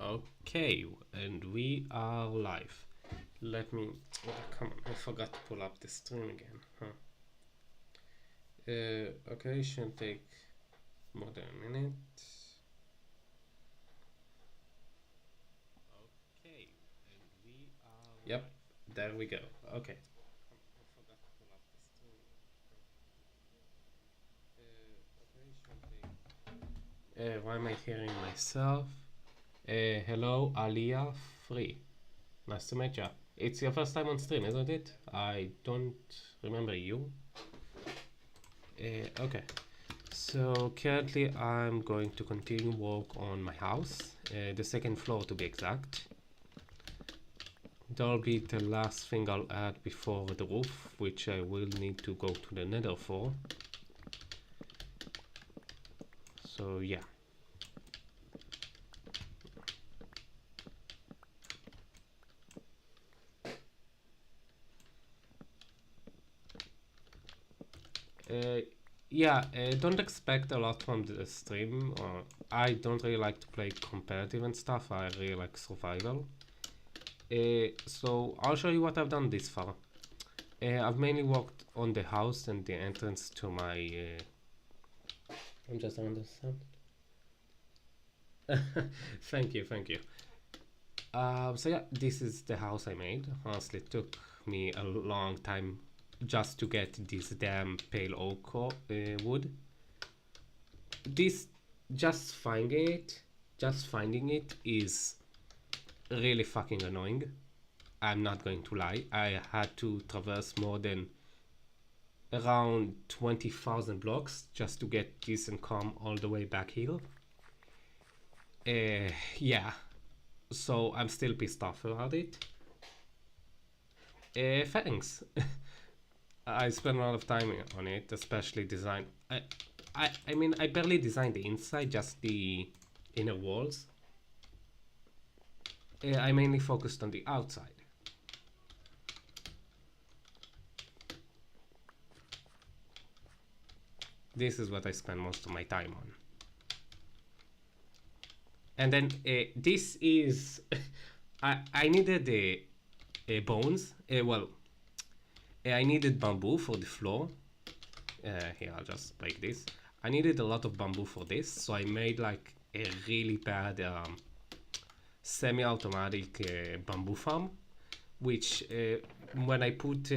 Okay, and we are live. Let me. Come on, I forgot to pull up the stream again. Huh. Okay, shouldn't take more than a minute. Okay, and we are. Yep, live. There we go. Okay. I forgot to pull up the stream. Okay, shouldn't take. Why am I hearing myself? Hello, Aliyah Free. Nice to meet you. It's your first time on stream, isn't it? I don't remember you. Okay. So currently I'm going to continue work on my house, the second floor to be exact. That'll be the last thing I'll add before the roof, which I will need to go to the nether for. So yeah. Yeah, don't expect a lot from the stream. I don't really like to play competitive and stuff. I really like survival. So I'll show you what I've done this far. I've mainly worked on the house and the entrance to my... I'm just understand. Thank you, thank you. So yeah, this is the house I made. Honestly, it took me a long time just to get this damn pale oak wood. This, just finding it is really fucking annoying. I'm not going to lie. I had to traverse more than around 20,000 blocks just to get this and come all the way back here. Yeah, so I'm still pissed off about it. Thanks. I spent a lot of time on it, especially design. I mean, I barely designed the inside, just the inner walls. I mainly focused on the outside. This is what I spend most of my time on. And then this is... I needed bones. Well, I needed bamboo for the floor. Here, I'll just break this. I needed a lot of bamboo for this, so I made like a really bad semi-automatic bamboo farm, which when I put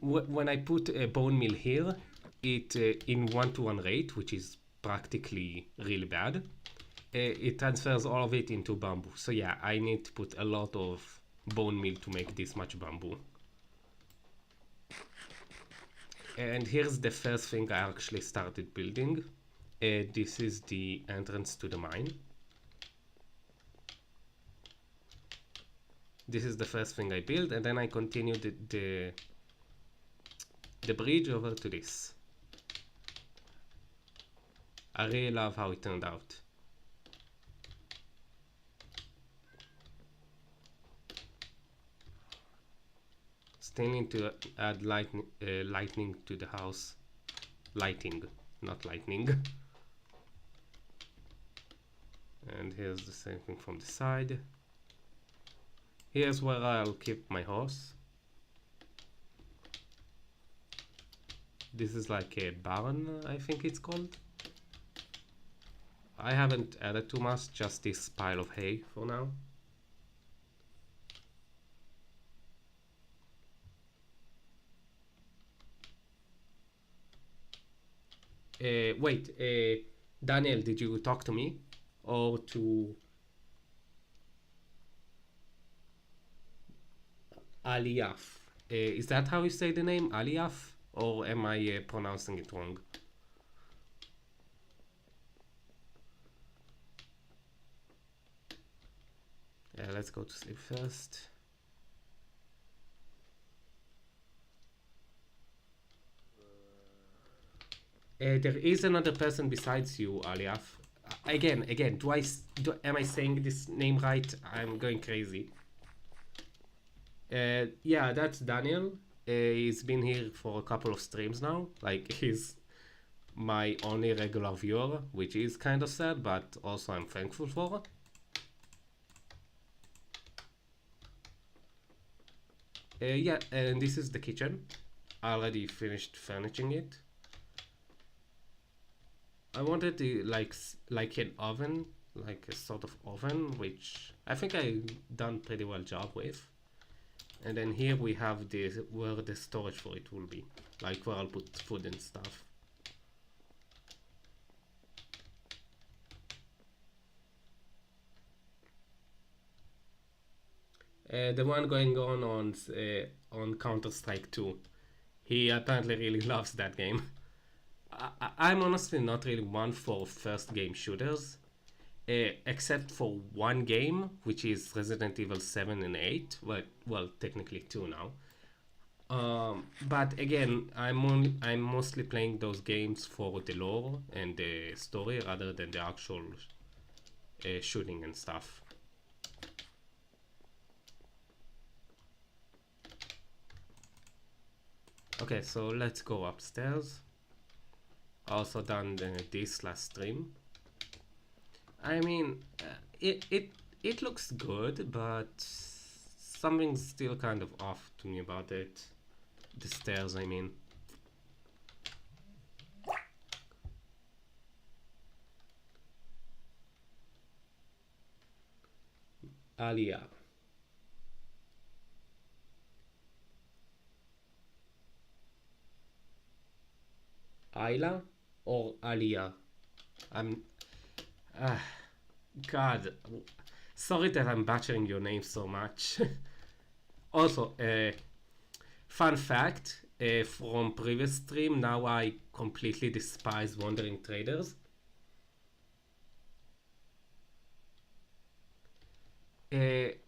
when I put a bone meal here, it in 1-to-1 rate, which is practically really bad. It transfers all of it into bamboo. So yeah, I need to put a lot of bone meal to make this much bamboo. And here's the first thing I actually started building. This is the entrance to the mine. This is the first thing I built, and then I continued the bridge over to this. I really love how it turned out. Still need to add lightning to the house. Lighting, not lightning. And here's the same thing from the side. Here's where I'll keep my horse. This is like a barn, I think it's called. I haven't added too much, just this pile of hay for now. Wait, Daniel, did you talk to me? Or to Aliyaf? Is that how you say the name, Aliyaf? Or am I pronouncing it wrong? Let's go to sleep first. There is another person besides you, Aliyaf. Again, am I saying this name right? I'm going crazy. Yeah, that's Daniel. He's been here for a couple of streams now. Like, he's my only regular viewer, which is kind of sad, but also I'm thankful for. Yeah, and this is the kitchen. I already finished furnishing it. I wanted to like an oven, like a sort of oven, which I think I done pretty well job with. And then here we have the where the storage for it will be, like where I'll put food and stuff. The one going on Counter-Strike 2. He apparently really loves that game. I'm honestly not really one for first game shooters, except for one game, which is Resident Evil 7 and 8. Well, technically 2 now. But again, I'm mostly playing those games for the lore and the story rather than the actual shooting and stuff. Okay, so let's go upstairs. Also done this last stream. I mean, it looks good, but something's still kind of off to me about it. The stairs, I mean. Alia. Ayla or Alia? I'm. Uh, God. Sorry that I'm butchering your name so much. Also, fun fact from previous stream, now I completely despise wandering traders.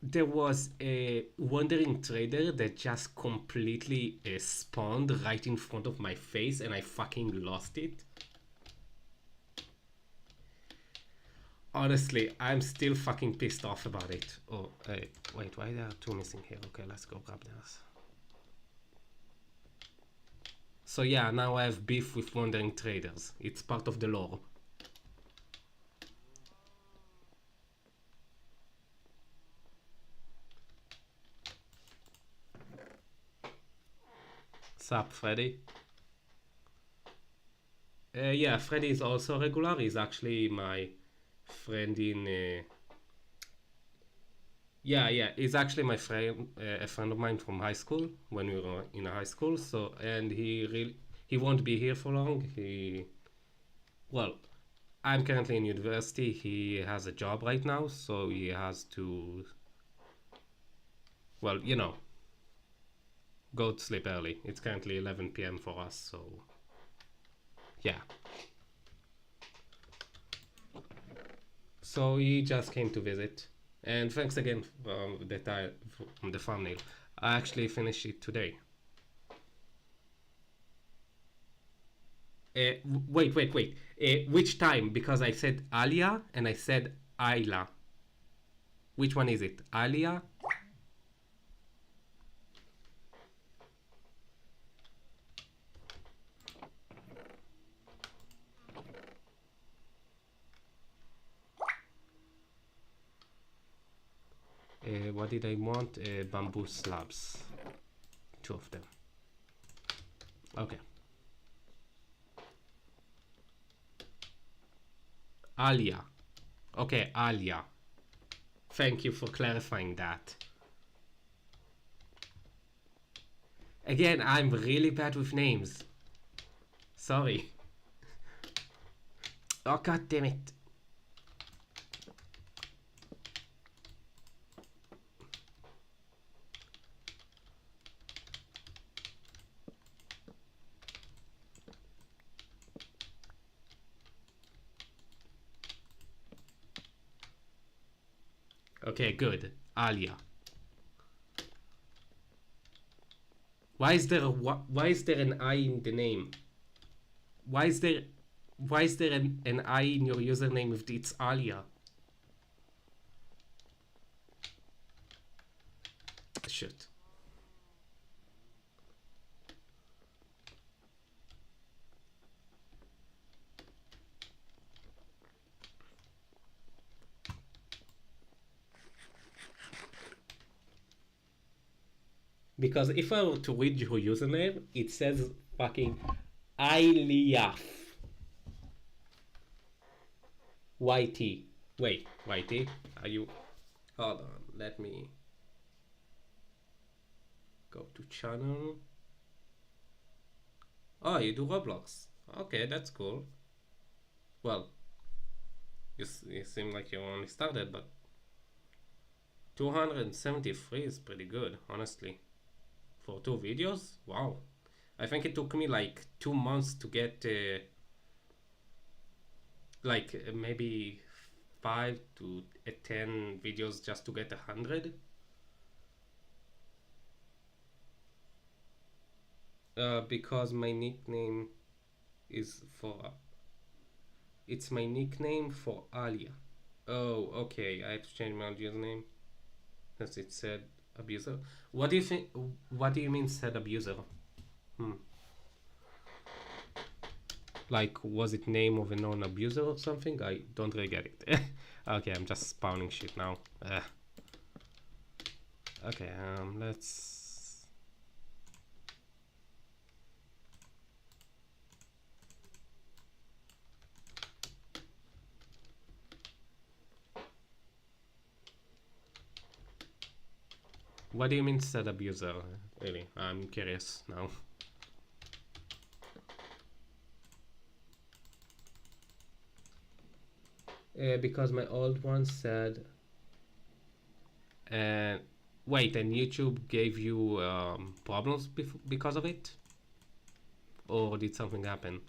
There was a wandering trader that just completely spawned right in front of my face and I fucking lost it. Honestly, I'm still fucking pissed off about it. Oh, wait, why there are two missing here? Okay, let's go grab this. So yeah, now I have beef with wandering traders. It's part of the lore. Sup, Freddy? Yeah, Freddy is also regular. He's actually my friend in... Yeah, he's actually my friend, a friend of mine from high school, when we were in high school. So, and he won't be here for long. Well, I'm currently in university. He has a job right now, so he has to, well, go to sleep early. It's currently 11 p.m. for us, so yeah. So he just came to visit. And thanks again from the thumbnail. I actually finished it today. Wait. Which time? Because I said Alia and I said Ayla. Which one is it? Alia? What did I want? Bamboo slabs. 2 of them. Okay. Alia. Okay, Alia. Thank you for clarifying that. Again, I'm really bad with names. Sorry. Oh, god damn it. Okay, good. Alia. Why is there an I in the name? Why is there an I in your username if it's Alia? Shit. Because if I were to read your username, it says fucking Iliaf. YT. Wait, YT? Are you. Hold on, let me go to channel. Oh, you do Roblox. Okay, that's cool. Well, you seem like you only started, but 273 is pretty good, honestly. For 2 videos? Wow. I think it took me like 2 months to get maybe 5 to 10 videos just to get 100. Because my nickname is for. It's my nickname for Alia. Oh, okay. I have to change my username as it said abuser. What do you think? What do you mean said abuser? Hmm. Like, was it name of a known abuser or something? I don't really get it. Okay, I'm just spawning shit now. Okay, let's. What do you mean said abuser? Really, I'm curious now. Because my old one said. Uh, Wait, and YouTube gave you problems because of it? Or did something happen?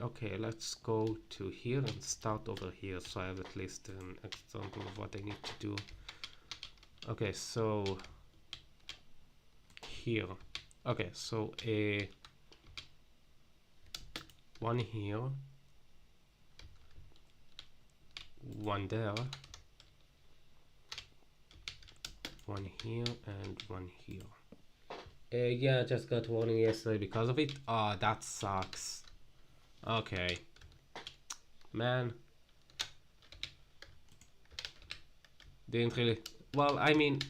Okay, let's go to here and start over here so I have at least an example of what I need to do. Okay, so here. Okay, so one here, one there, one here, and one here. Yeah, I just got warning yesterday because of it. Ah, that sucks. Okay. Man. Didn't really. Well, I mean,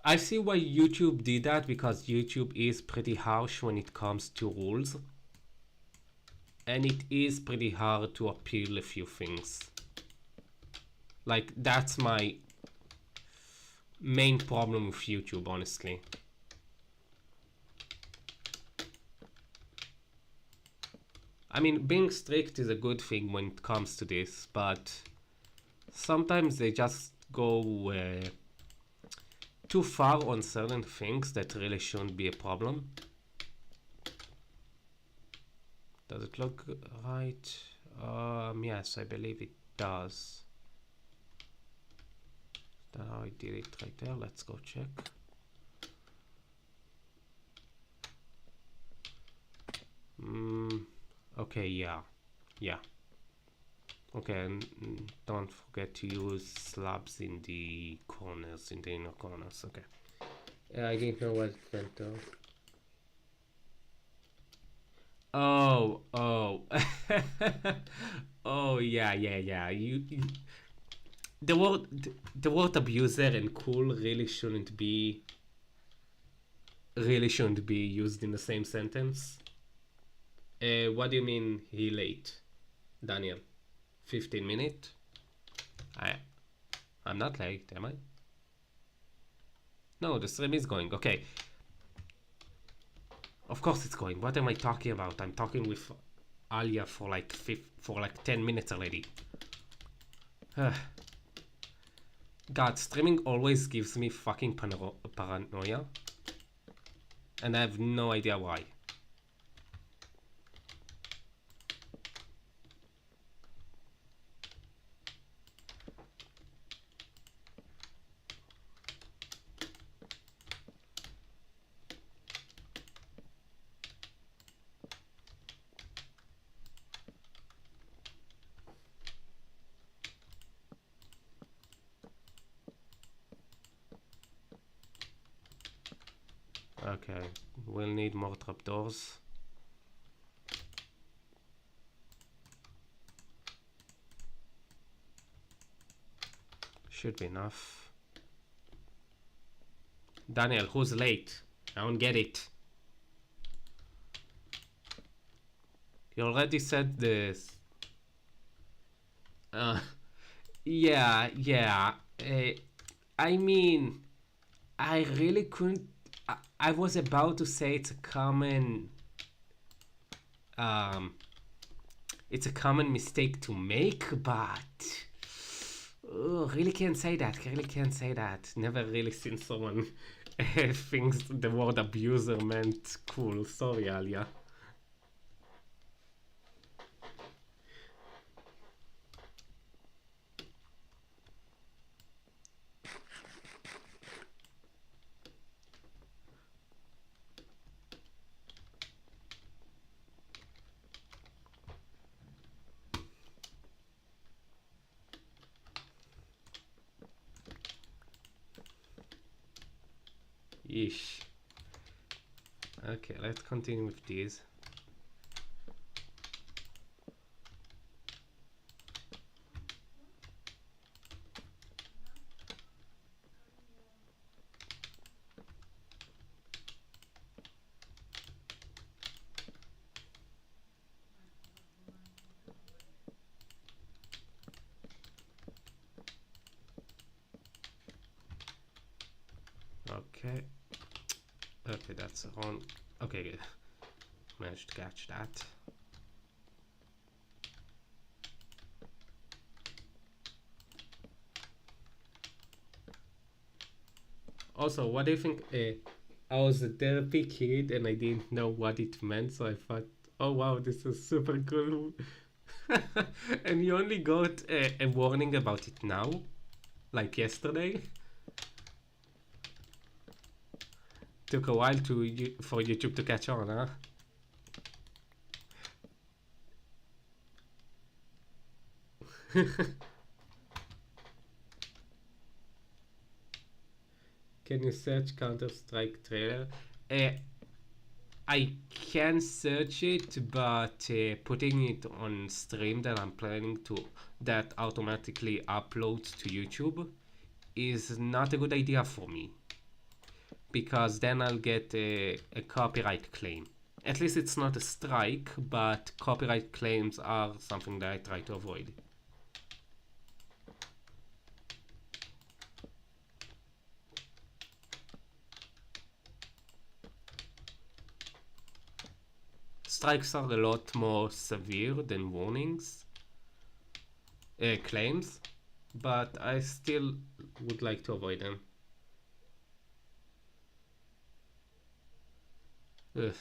I see why YouTube did that because YouTube is pretty harsh when it comes to rules. And it is pretty hard to appeal a few things. Like, that's my main problem with YouTube, honestly. I mean, being strict is a good thing when it comes to this, but sometimes they just go too far on certain things that really shouldn't be a problem. Does it look right? Yes, I believe it does. That's how I did it right there. Let's go check. Okay, yeah. Okay, and don't forget to use slabs in the corners, in the inner corners. Okay. Yeah, I didn't know what it meant though. Oh. Oh, yeah. The word abuser and cool really shouldn't be used in the same sentence. What do you mean he late, Daniel? 15 minutes? I'm not late, am I? No, the stream is going. Okay. Of course it's going. What am I talking about? I'm talking with Alia for like 10 minutes already. God, streaming always gives me fucking paranoia. And I have no idea why. Okay, we'll need more trapdoors. Should be enough. Daniel, who's late? I don't get it. You already said this. Yeah, yeah. I mean, I really couldn't. I was about to say um, it's a common mistake to make, but really can't say that. Really can't say that. Never really seen someone thinks the word abuser meant cool. Sorry, Alia. Yeesh. Okay, let's continue with these. Okay. Okay, that's on. Okay, good. Managed to catch that. Also, what do you think? I was a therapy kid and I didn't know what it meant, so I thought, oh wow, this is super cool. And you only got a warning about it now, like yesterday. Took a while for YouTube to catch on, huh? Can you search Counter-Strike trailer? I can search it, but putting it on stream that I'm planning to, that automatically uploads to YouTube, is not a good idea for me. Because then I'll get a copyright claim. At least it's not a strike, but copyright claims are something that I try to avoid. Strikes are a lot more severe than warnings, claims, but I still would like to avoid them. Ugh.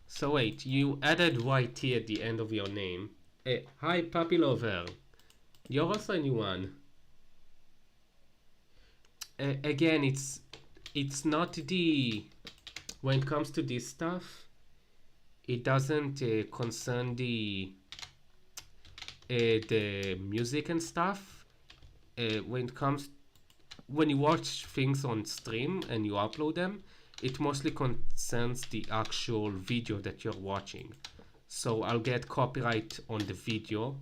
So wait, you added YT at the end of your name. Hi, puppy lover. You're also a new one. Again, it's not the, when it comes to this stuff, it doesn't concern the music and stuff. When you watch things on stream and you upload them, it mostly concerns the actual video that you're watching. So I'll get copyright on the video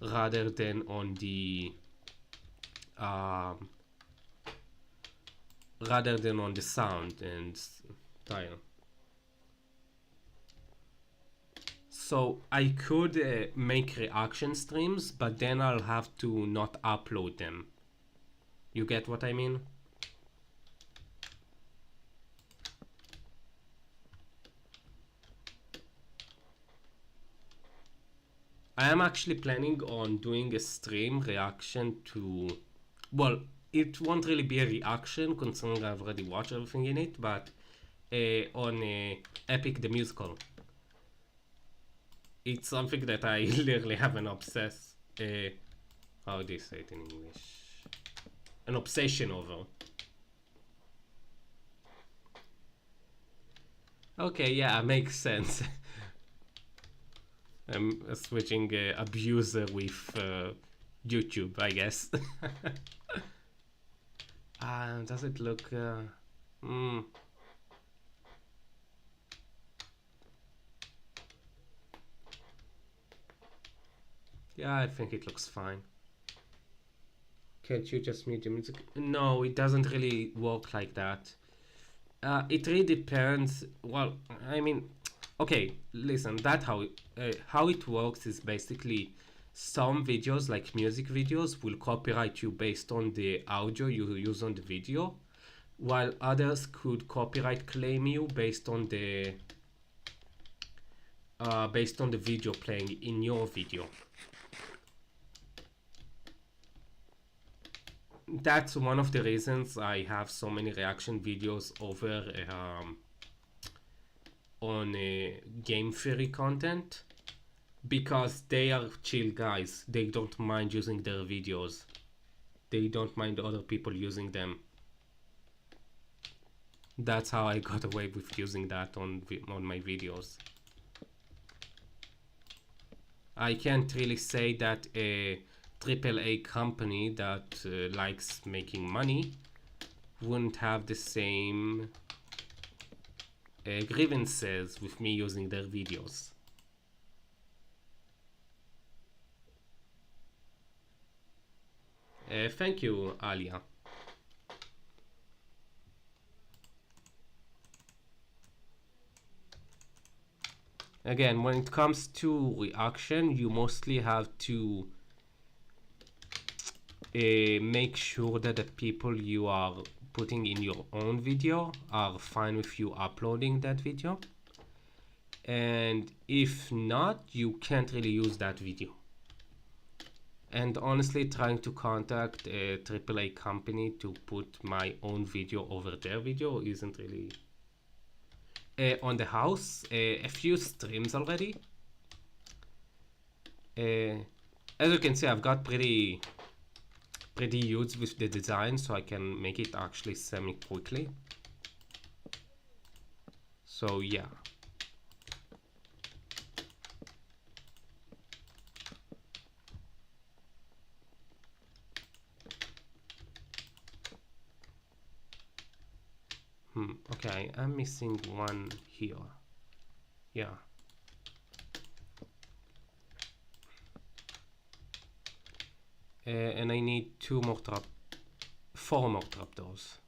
rather than on the sound and tile. So I could make reaction streams, but then I'll have to not upload them. You get what I mean? I am actually planning on doing a stream reaction to, well, it won't really be a reaction considering I've already watched everything in it, but on Epic the Musical. It's something that I literally have an how do you say it in English? An obsession over. Okay, yeah, makes sense. I'm switching abuser with YouTube, I guess. Does it look... Mm, yeah, I think it looks fine. Can't you just mute the music? No, it doesn't really work like that. It really depends. Well, I mean, okay, listen. That how it works is basically some videos, like music videos, will copyright you based on the audio you use on the video, while others could copyright claim you based on the video playing in your video. That's one of the reasons I have so many reaction videos over on game theory content, because they are chill guys. They don't mind using their videos. They don't mind other people using them. That's how I got away with using that on my videos. I can't really say that a AAA company that likes making money wouldn't have the same grievances with me using their videos. Thank you, Alia. Again, when it comes to reaction, you mostly have to make sure that the people you are putting in your own video are fine with you uploading that video. And if not, you can't really use that video. And honestly, trying to contact a AAA company to put my own video over their video isn't really... on the house, a few streams already. As you can see, I've got pretty huge with the design, so I can make it actually semi quickly. So yeah. Okay, I'm missing one here. Yeah. And I need 4 more trapdoors.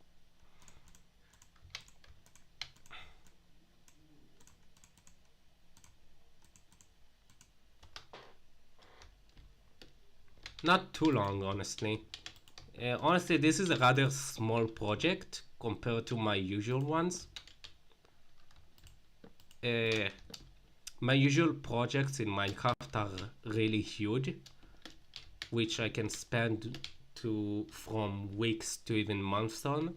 Not too long, honestly. Honestly, this is a rather small project compared to my usual ones. My usual projects in Minecraft are really huge, which I can spend from weeks to even months on.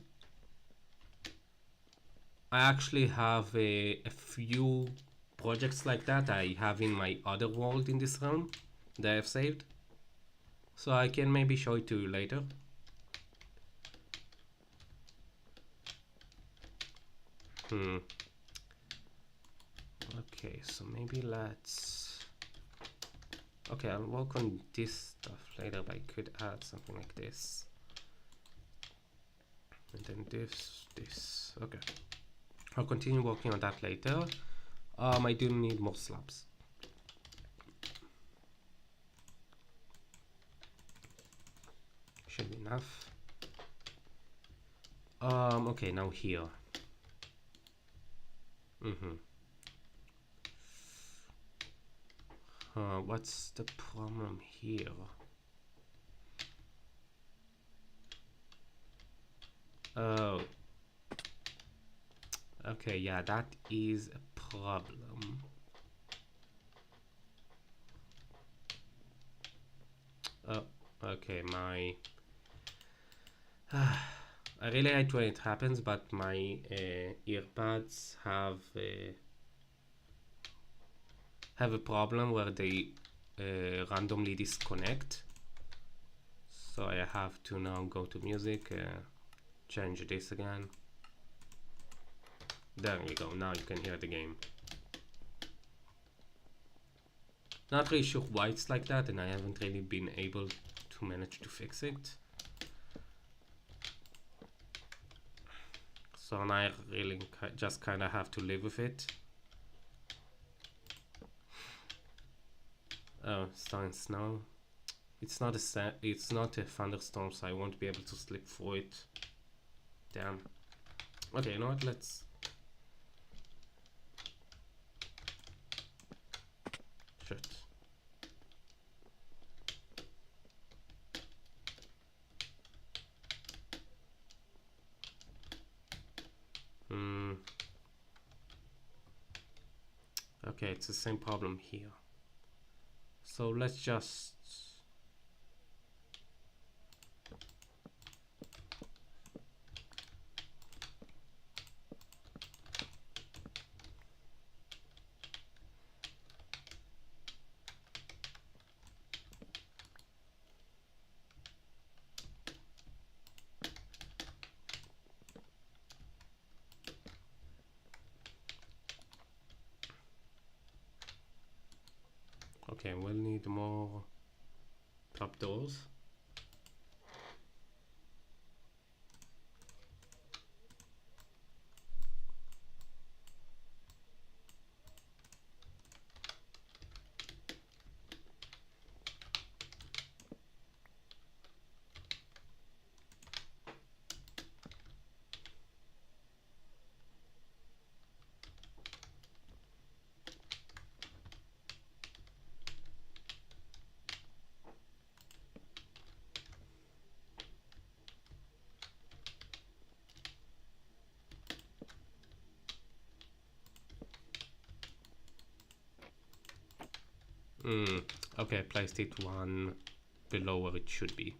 I actually have a few projects like that I have in my other world in this realm that I've saved. So I can maybe show it to you later. Okay, so maybe let's... Okay, I'll work on this stuff later, but I could add something like this. And then this. Okay. I'll continue working on that later. I do need more slabs. Should be enough. Okay, now here. What's the problem here? Oh. Okay, yeah, that is a problem. Oh, okay, my... I really hate when it happens, but my earbuds have a problem where they randomly disconnect. So I have to now go to music, change this again. There we go, now you can hear the game. Not really sure why it's like that, and I haven't really been able to manage to fix it. So now I really just kind of have to live with it. Oh, starting snow. It's not a thunderstorm, so I won't be able to slip through it. Damn. Okay, you know what? Let's. Shit. Okay, it's the same problem here. So let's just. Okay, we'll need more trapdoors. Okay, I placed it one below where it should be.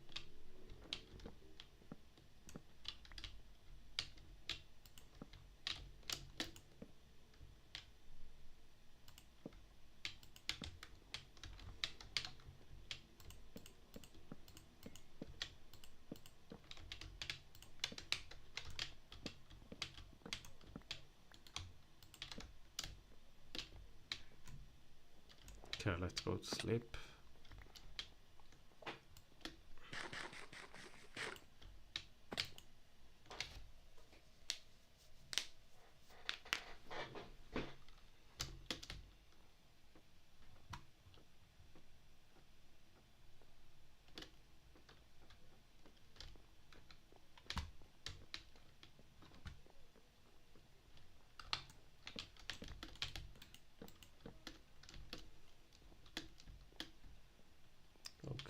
Okay, let's go to sleep.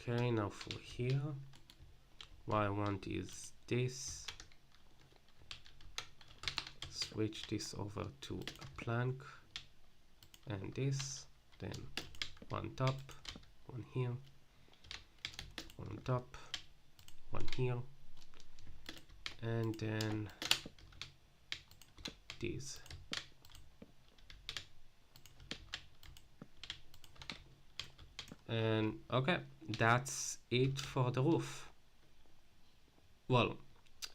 Okay, now for here, what I want is this. Switch this over to a plank and this, then one top, one here, one on top, one here, and then these. And okay, that's it for the roof. Well,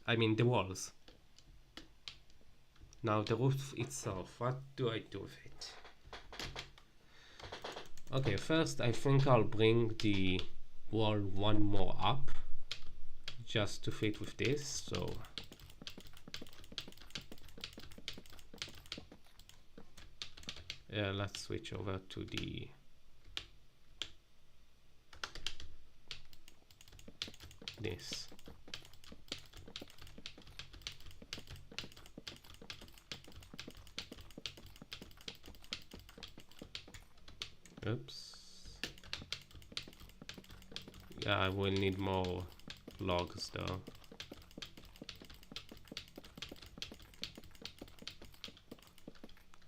I mean the walls. Now the roof itself, what do I do with it? Okay, first I think I'll bring the wall one more up just to fit with this. So let's switch over to this. Oops. Yeah, I will need more logs though.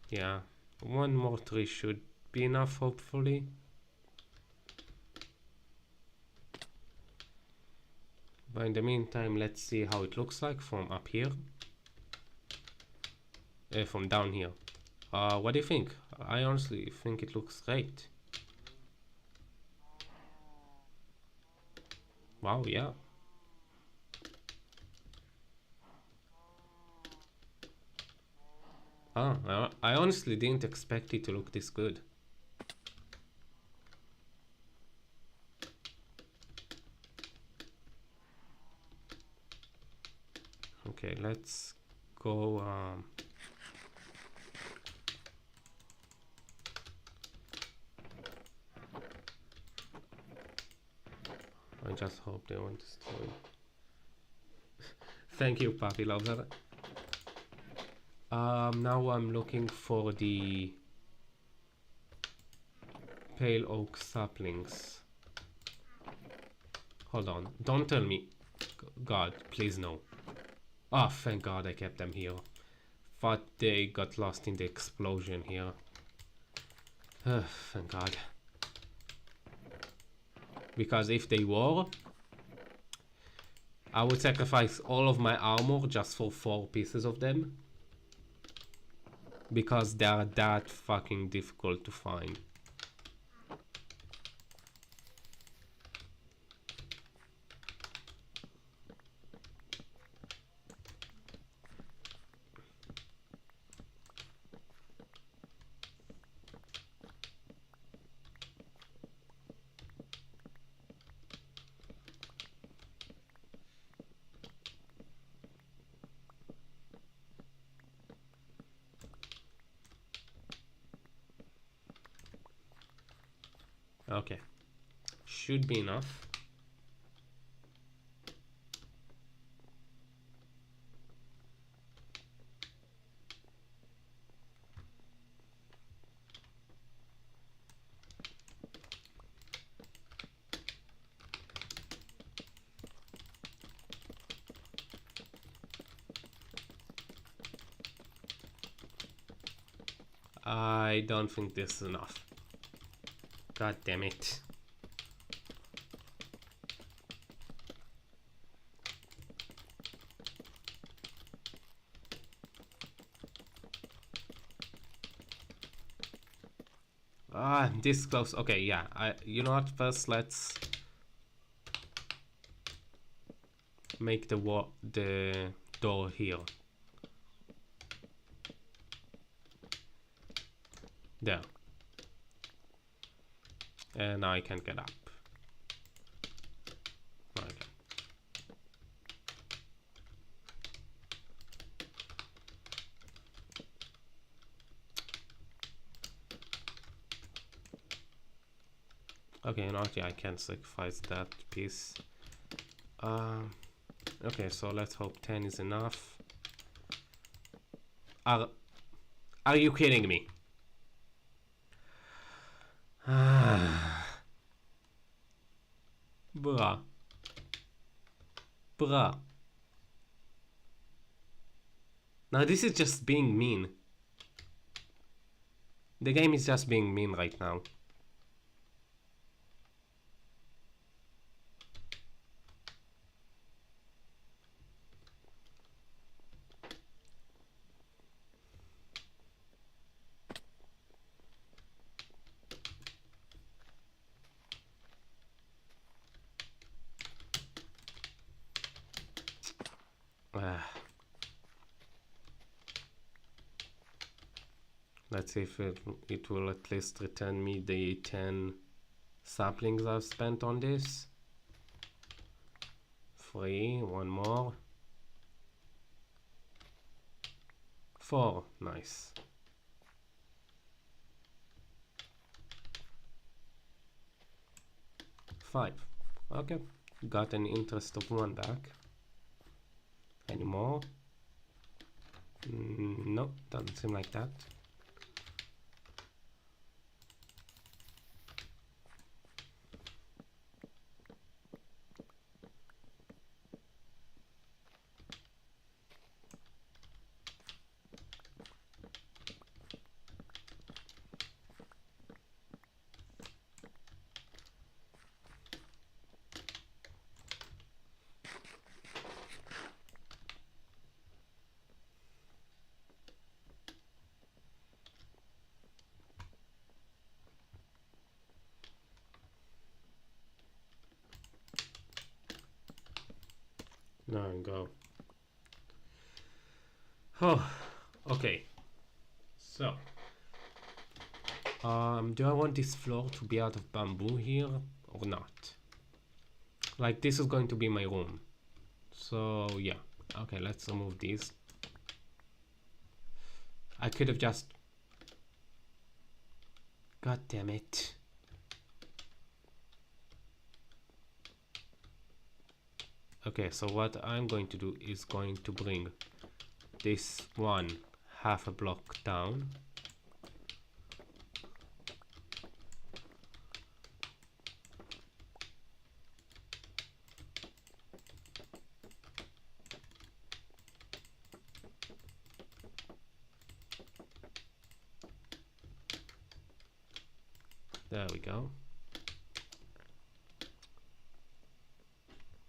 Yeah, one more tree should be enough, hopefully. But in the meantime, let's see how it looks like from up here. From down here. What do you think? I honestly think it looks great. Wow, yeah. I honestly didn't expect it to look this good. Okay, let's go. I just hope they won't destroy. Thank you, Puppy Lover. Now I'm looking for the pale oak saplings. Hold on, don't tell me. God, please no. Oh, thank God I kept them here. Thought they got lost in the explosion here. Thank God. Because if they were, I would sacrifice all of my armor just for 4 pieces of them. Because they are that fucking difficult to find. Okay, should be enough. I don't think this is enough. God damn it. This close. Okay, yeah. You know what? First, let's make the door here. There. And now I can get up. Okay. Okay, now yeah, I can sacrifice that piece. Okay, so let's hope 10 is enough. Are you kidding me? Bruh. Bruh. Now this is just being mean. The game is just being mean right now. Let's see if it will at least return me the 10 saplings I've spent on this. 3, one more. 4, nice. 5, okay. Got an interest of 1 back. Any more? No, doesn't seem like that. Now go. Oh, okay. So, do I want this floor to be out of bamboo here or not? Like, this is going to be my room. So, yeah. Okay, let's remove these. I could have just... God damn it. Okay, so what I'm going to do is going to bring this one half a block down. There we go.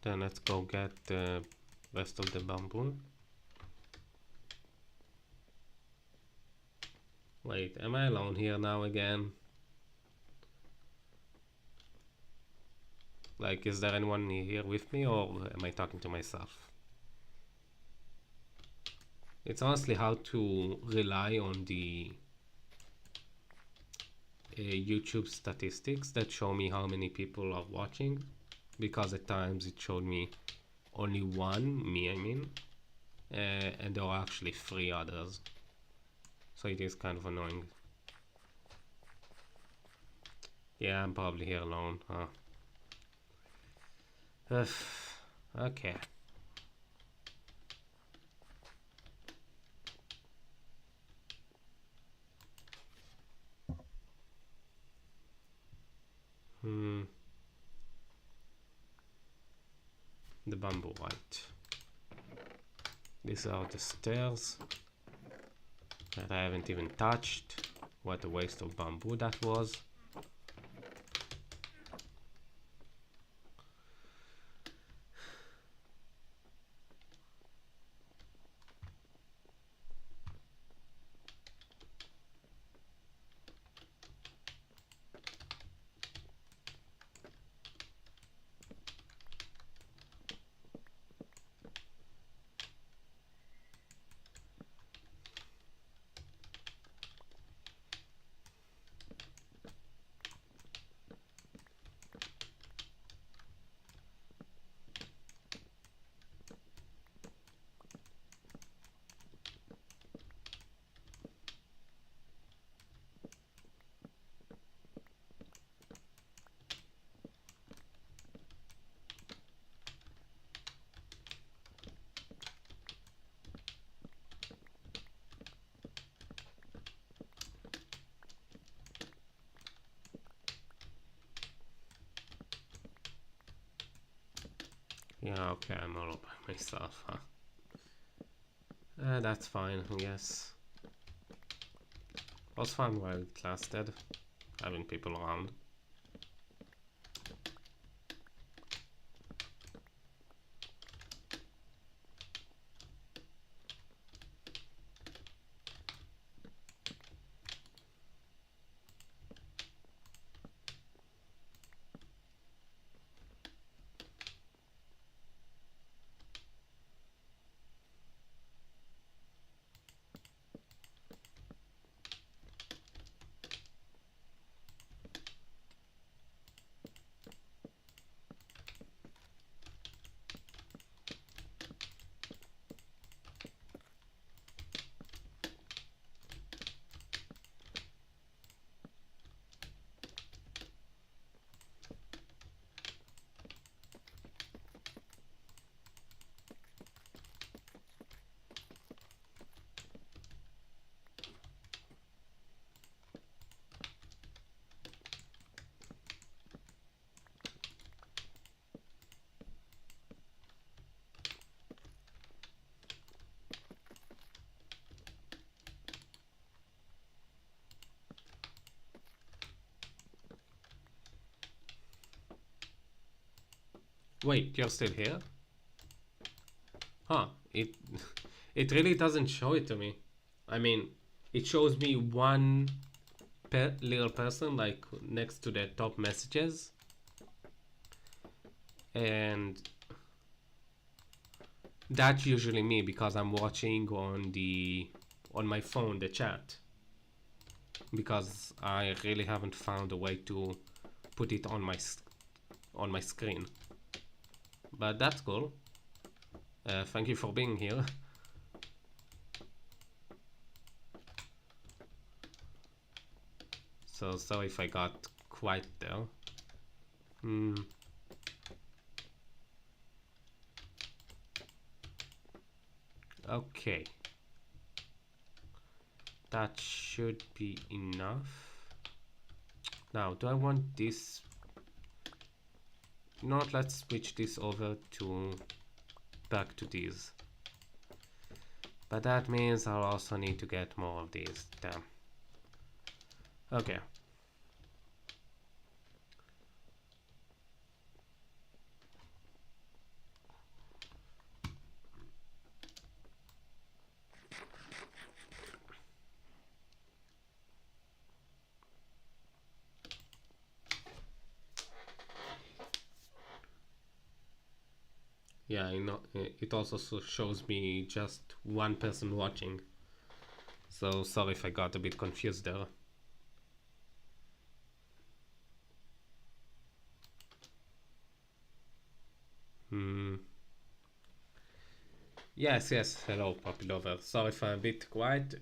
Then let's go get the rest of the bamboo. Wait, am I alone here now again? Like, is there anyone here with me, or am I talking to myself? It's honestly hard to rely on the YouTube statistics that show me how many people are watching, because at times it showed me only one, me I mean, and there are actually 3 others, so it is kind of annoying. Yeah, I'm probably here alone, huh? Okay. The bamboo, right. These are the stairs that I haven't even touched. What a waste of bamboo that was. Yeah, okay, I'm all by myself, huh? That's fine, I guess. Was fun while it lasted, having people around. Wait, you're still here? Huh, it it really doesn't show it to me. I mean, it shows me one little person like next to the top messages, and that's usually me because I'm watching on my phone the chat, because I really haven't found a way to put it on my screen. But that's cool. Thank you for being here. So sorry if I got quiet there. Hmm. Okay. That should be enough. Now, do I want this? Not. Let's switch this over to back to these. But that means I'll also need to get more of these. Damn. Okay. Yeah, I know. It also shows me just one person watching. So sorry if I got a bit confused there. Hmm. Yes, yes. Hello, Puppy Lover. Sorry if I'm a bit quiet.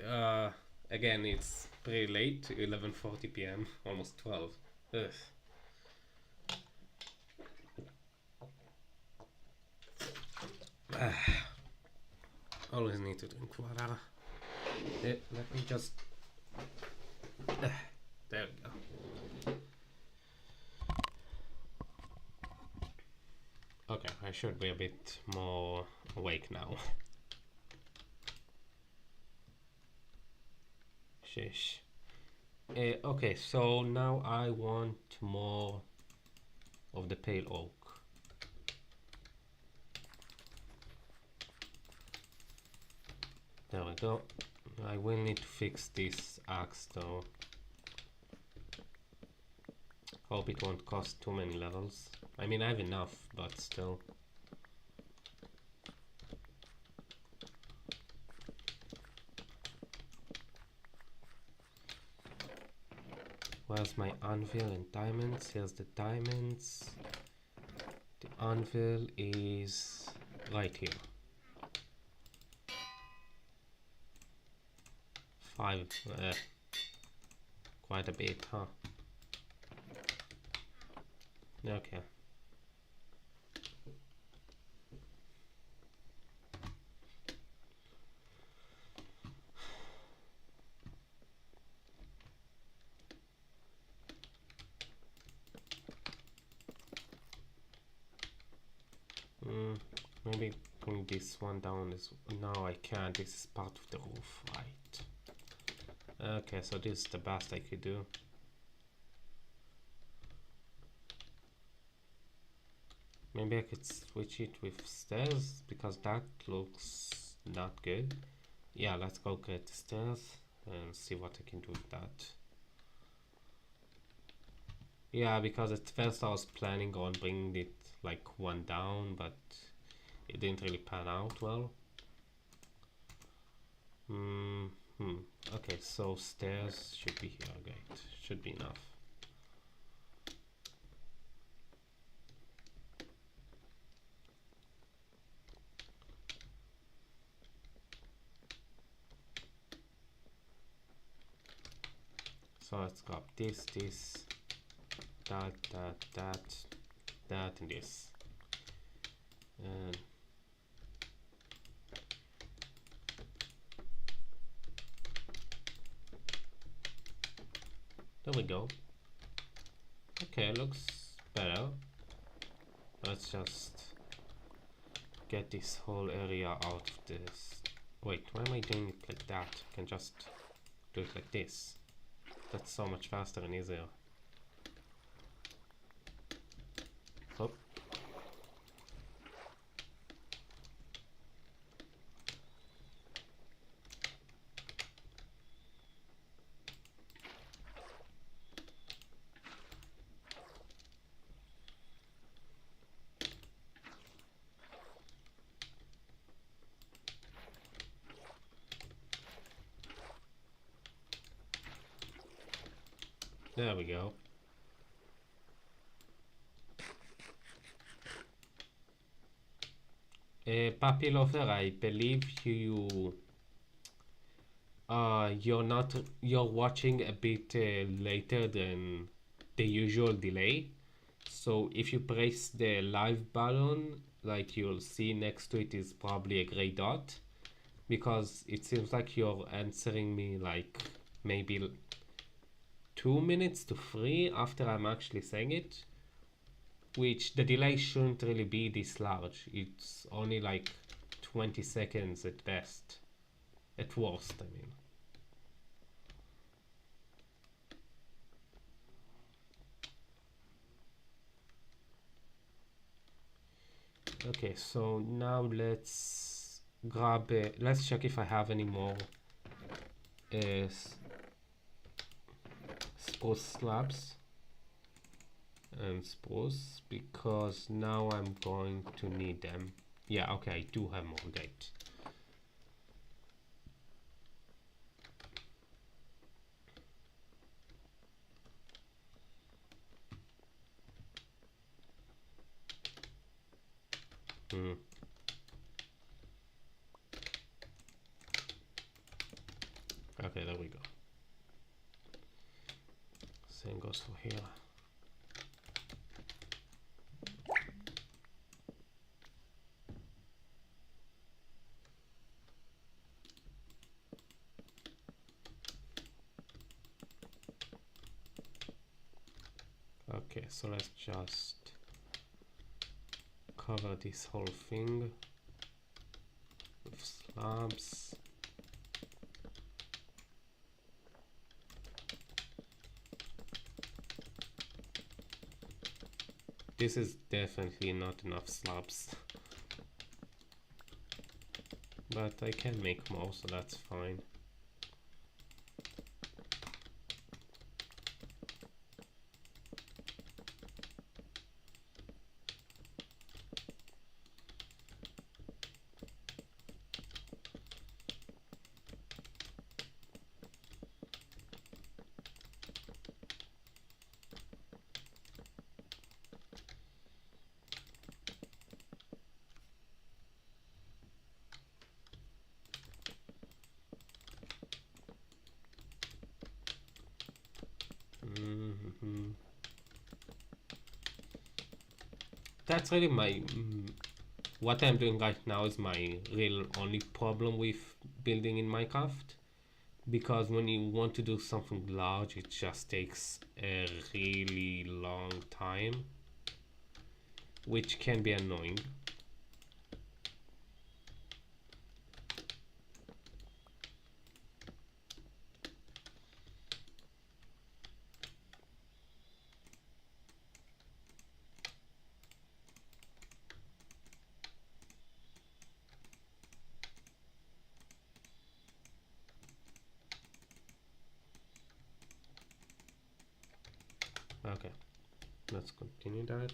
Again, it's pretty late, 11:40 p.m., almost 12. Ugh. Always need to drink water. Let me just. There we go. Okay, I should be a bit more awake now. Shish. Okay, so now I want more of the pale oak. There we go. I will need to fix this axe though. Hope it won't cost too many levels. I mean, I have enough, but still. Where's my anvil and diamonds? Here's the diamonds. The anvil is right here. 5. Quite a bit, huh? Okay. Maybe bring this one down as no, I can't. This is part of the roof, right? Okay, so this is the best I could do. Maybe I could switch it with stairs because that looks not good. Yeah, let's go get the stairs and see what I can do with that. Yeah, because at first I was planning on bringing it like one down, but it didn't really pan out well. Okay, so stairs should be here. Great, should be enough. So let's grab this, that, and this. And there we go. Okay, looks better. Let's just get this whole area out of this. Wait, why am I doing it like that? I can just do it like this. That's so much faster and easier. Oh. There we go. Puppy Lover, I believe you you're watching a bit later than the usual delay. So if you press the live button, like you'll see next to it is probably a gray dot, because it seems like you're answering me like maybe 2 minutes to 3 after I'm actually saying it, which the delay shouldn't really be this large. It's only like 20 seconds at best, at worst, I mean. Okay, so now let's check if I have any more uh, spruce slabs and spruce, because now I'm going to need them. Yeah, okay, I do have more, great. Okay, there we go. Same goes for here. Okay, so let's just cover this whole thing with slabs. This is definitely not enough slabs, but I can make more, so that's fine. That's really what I'm doing right now is my real only problem with building in Minecraft, because when you want to do something large, it just takes a really long time, which can be annoying. Okay, let's continue that.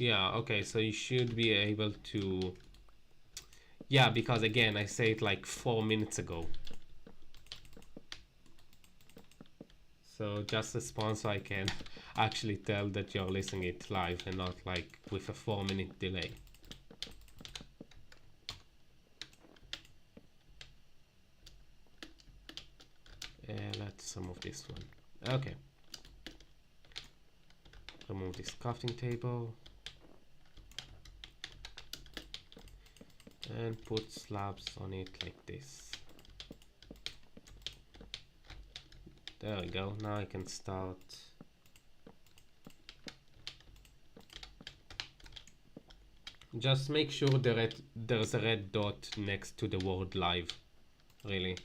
Yeah, okay, so you should be able to... Yeah, because again, I said it like 4 minutes ago. So just respond so I can actually tell that you're listening it live and not like with a 4-minute delay. Let's remove this one. Okay. Remove this crafting table. And put slabs on it like this. There we go. Now I can start. Just make sure there's a red dot next to the word live. Really.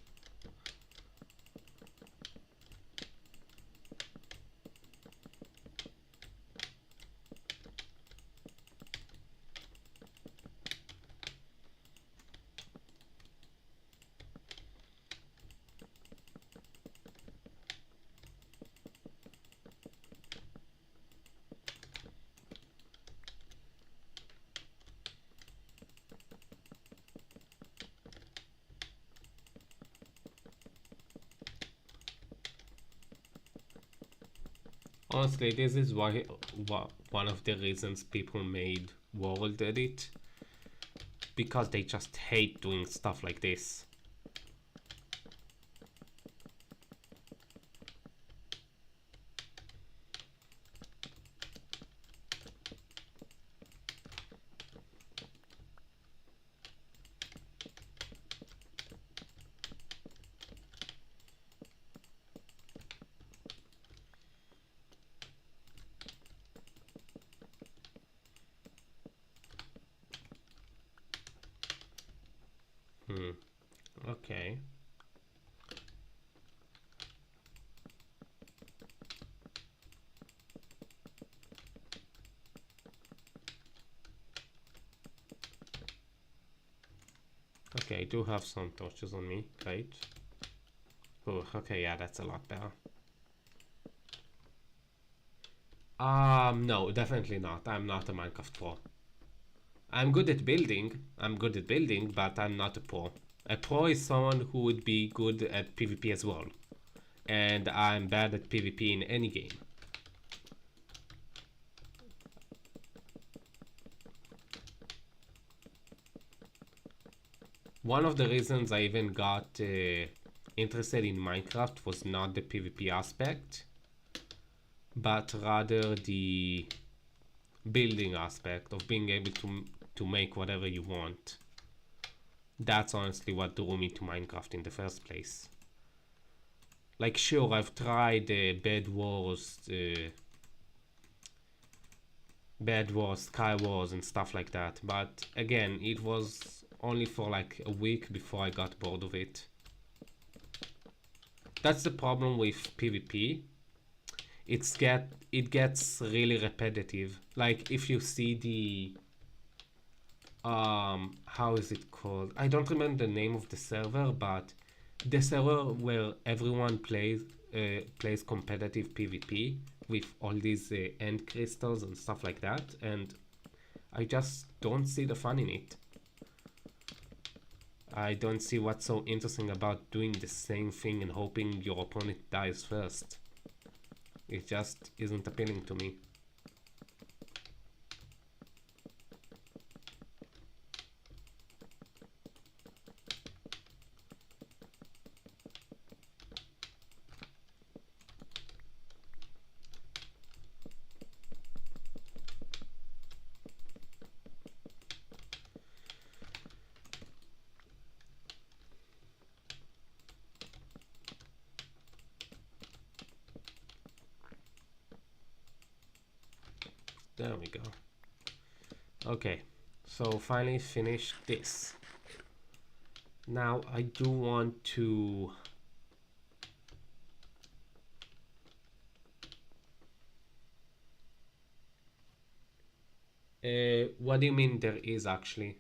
Honestly, this is one of the reasons people made World Edit, because they just hate doing stuff like this. Okay. Okay, I do have some torches on me. Great. Oh, okay, yeah, that's a lot better. No, definitely not. I'm not a Minecraft pro. I'm good at building, but I'm not a pro. A pro is someone who would be good at PvP as well. And I'm bad at PvP in any game. One of the reasons I even got interested in Minecraft was not the PvP aspect, but rather the building aspect of being able to make whatever you want. That's honestly what drew me to Minecraft in the first place. Like, sure, I've tried Bed Wars, Sky Wars, and stuff like that, but again, it was only for like a week before I got bored of it. That's the problem with PvP. It gets really repetitive. Like, if you see the how is it called? I don't remember the name of the server, but the server where everyone plays competitive PvP with all these end crystals and stuff like that, and I just don't see the fun in it. I don't see what's so interesting about doing the same thing and hoping your opponent dies first. It just isn't appealing to me. There we go. Okay, so finally finished this. Now I do want to what do you mean there is actually?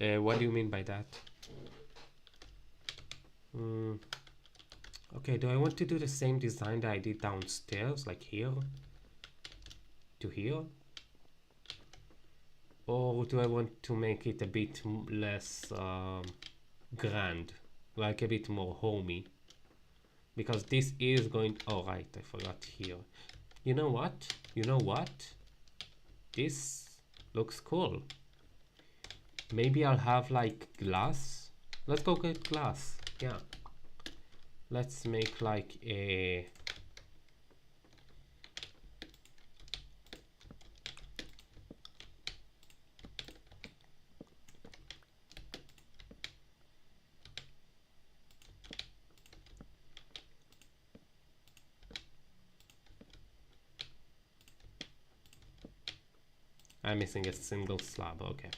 What do you mean by that? Okay, do I want to do the same design that I did downstairs, like here to here? Or do I want to make it a bit less grand, like a bit more homey? Because this is going... Oh, right, I forgot here. You know what? You know what? This looks cool. Maybe I'll have like glass. Let's go get glass. Yeah. Let's make like a... I'm missing a single slab. Okay.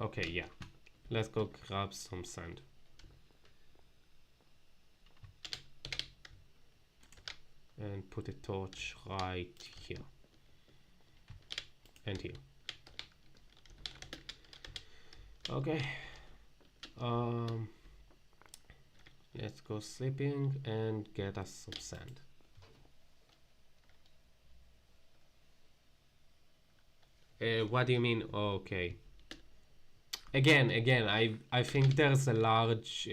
Okay, yeah. Let's go grab some sand. And put a torch right here. And here. Okay. Let's go sleeping and get us some sand. What do you mean? Okay. Again, I think there's a large.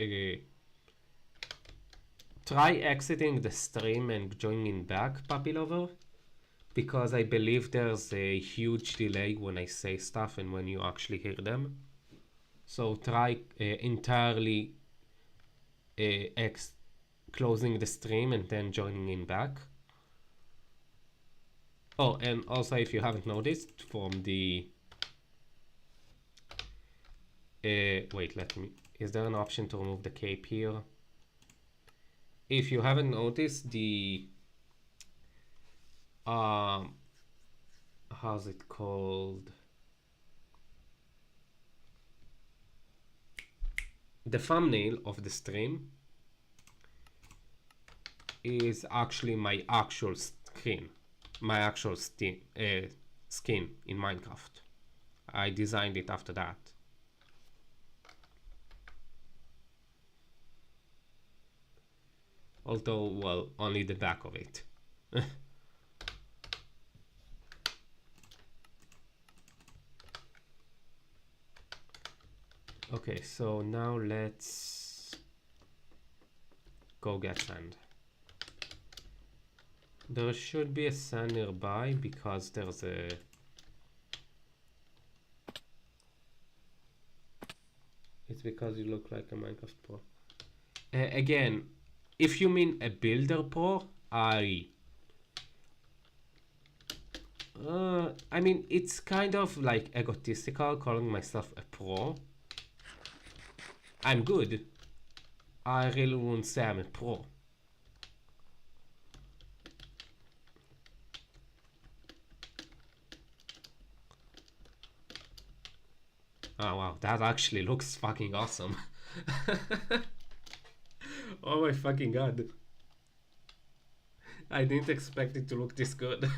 Try exiting the stream and joining back, Puppy Lover, because I believe there's a huge delay when I say stuff and when you actually hear them. So try entirely closing the stream and then joining in back. Oh, and also if you haven't noticed from the wait, let me, is there an option to remove the cape here? If you haven't noticed, the how's it called, the thumbnail of the stream is actually my actual screen, my actual skin in Minecraft. I designed it after that. Although, well, only the back of it. Okay, so now let's go get sand. There should be a sand nearby because there's a... It's because you look like a Minecraft pro. Again, if you mean a builder pro, I mean, it's kind of like egotistical calling myself a pro. I'm good. I really wouldn't say I'm a pro. Oh wow, that actually looks fucking awesome. Oh my fucking god. I didn't expect it to look this good.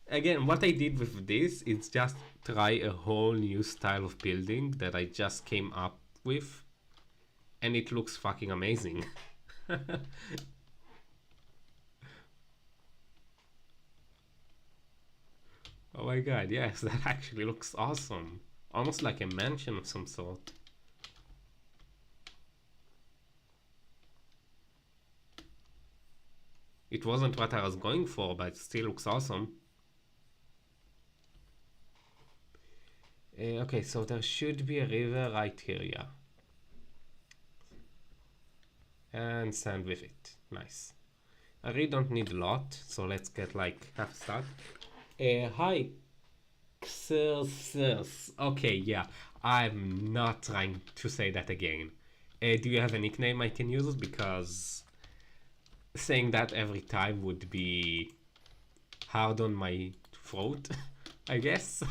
Again, what I did with this is just try a whole new style of building that I just came up with, and it looks fucking amazing. Oh my god, yes, that actually looks awesome. Almost like a mansion of some sort. It wasn't what I was going for, but it still looks awesome. Okay, so there should be a river right here, yeah. And sand with it. Nice. I really don't need a lot, so let's get like half stack. Hi, Xerxes. Okay, yeah, I'm not trying to say that again. Do you have a nickname I can use? Because saying that every time would be hard on my throat, I guess.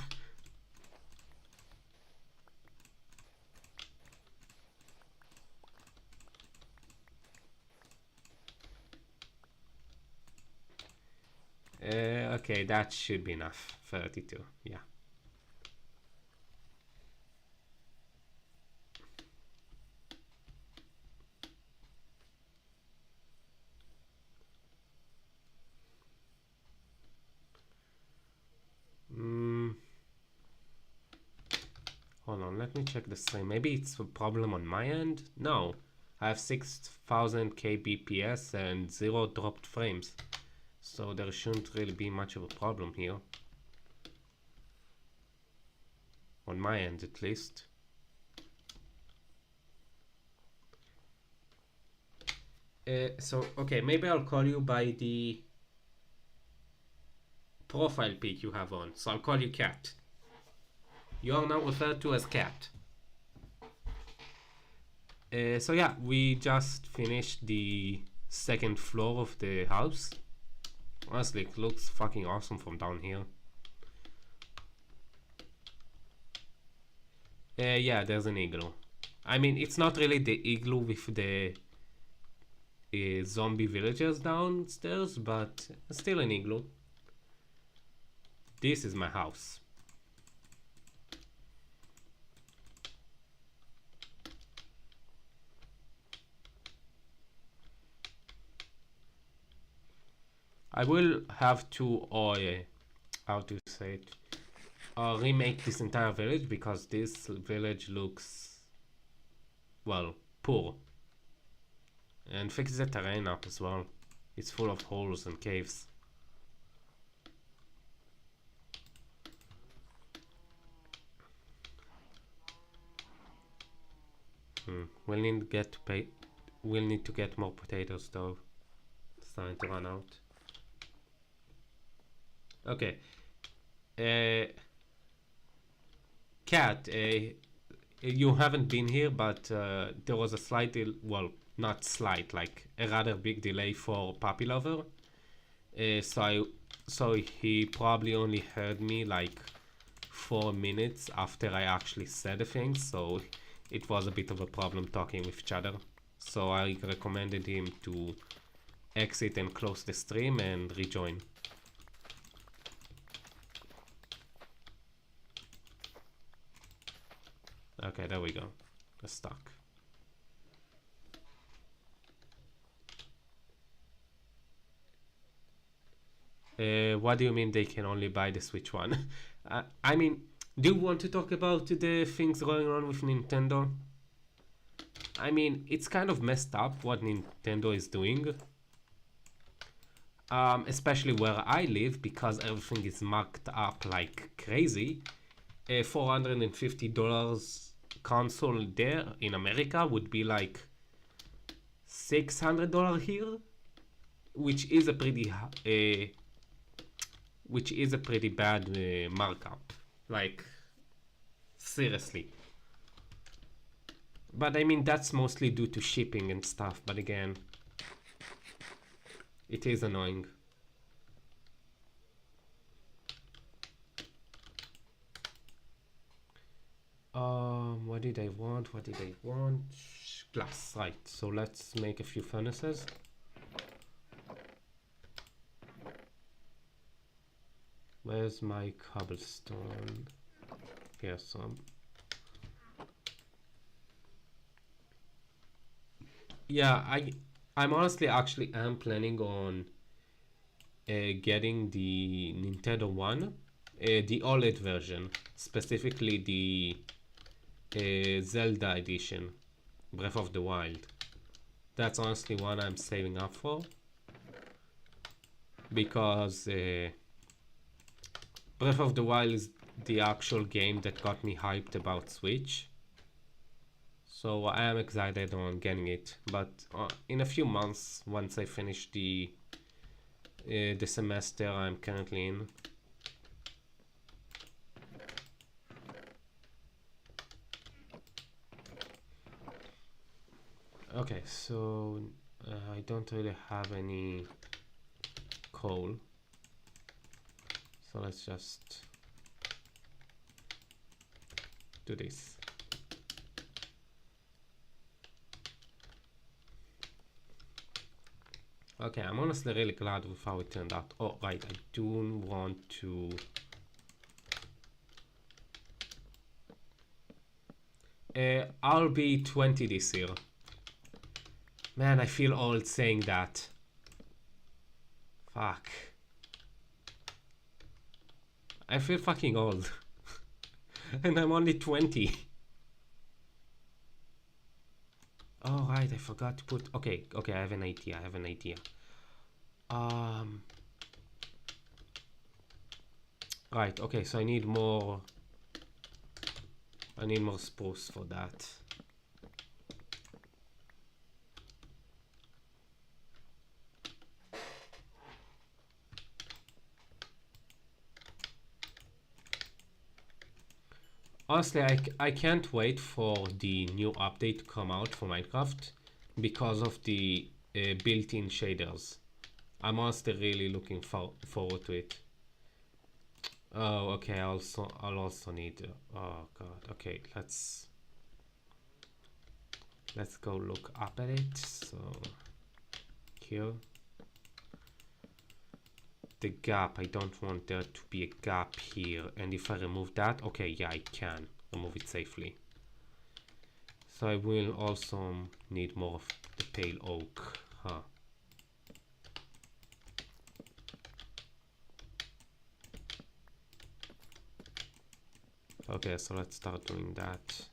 Okay, that should be enough. 32, yeah. Hold on, let me check the stream. Maybe it's a problem on my end? No, I have 6000 kbps and 0 dropped frames. So there shouldn't really be much of a problem here. On my end, at least. So, okay, maybe I'll call you by the profile pic you have on. So I'll call you Cat. You are now referred to as Cat. So yeah, we just finished the second floor of the house. Honestly, it looks fucking awesome from down here. Yeah, there's an igloo. I mean, it's not really the igloo with the zombie villagers downstairs, but still an igloo. This is my house. I will have to how to say it, remake this entire village, because this village looks, well, poor. And fix the terrain up as well. It's full of holes and caves. We'll need to get we'll need to get more potatoes though. It's starting to run out. Okay. Cat, you haven't been here, but there was a slight, well, not slight, like a rather big delay for Puppy Lover. So he probably only heard me like 4 minutes after I actually said the thing, so it was a bit of a problem talking with each other. So I recommended him to exit and close the stream and rejoin. Okay, there we go. It's stuck. What do you mean they can only buy the Switch one? I mean, do you want to talk about the things going on with Nintendo? I mean, it's kind of messed up what Nintendo is doing. Especially where I live, because everything is marked up like crazy. A $450 console there in America would be like $600 here, which is a pretty bad markup, like seriously. But I mean, that's mostly due to shipping and stuff, but again, it is annoying. What did I want? Glass, right. So let's make a few furnaces. Where's my cobblestone? Here's some. Yeah, I'm honestly actually am planning on getting the Nintendo One, the OLED version, specifically the Zelda edition, Breath of the Wild. That's honestly what I'm saving up for, because Breath of the Wild is the actual game that got me hyped about Switch. So I am excited on getting it, but in a few months, once I finish the semester I'm currently in. Okay, so I don't really have any coal, so let's just do this. Okay, I'm honestly really glad with how it turned out. Oh, right, I do want to... I'll be 20 this year. Man, I feel old saying that. Fuck. I feel fucking old. And I'm only 20. Oh, right, I forgot to put... Okay, I have an idea, Right, okay, so I need more spruce for that. Honestly, I can't wait for the new update to come out for Minecraft because of the built-in shaders. I'm honestly really looking forward to it. Oh, okay. I'll also need. Oh God. Okay, let's go look up at it. So here, the gap. I don't want there to be a gap here. And if I remove that, okay, yeah, I can remove it safely. So I will also need more of the pale oak. Huh. Okay, so let's start doing that.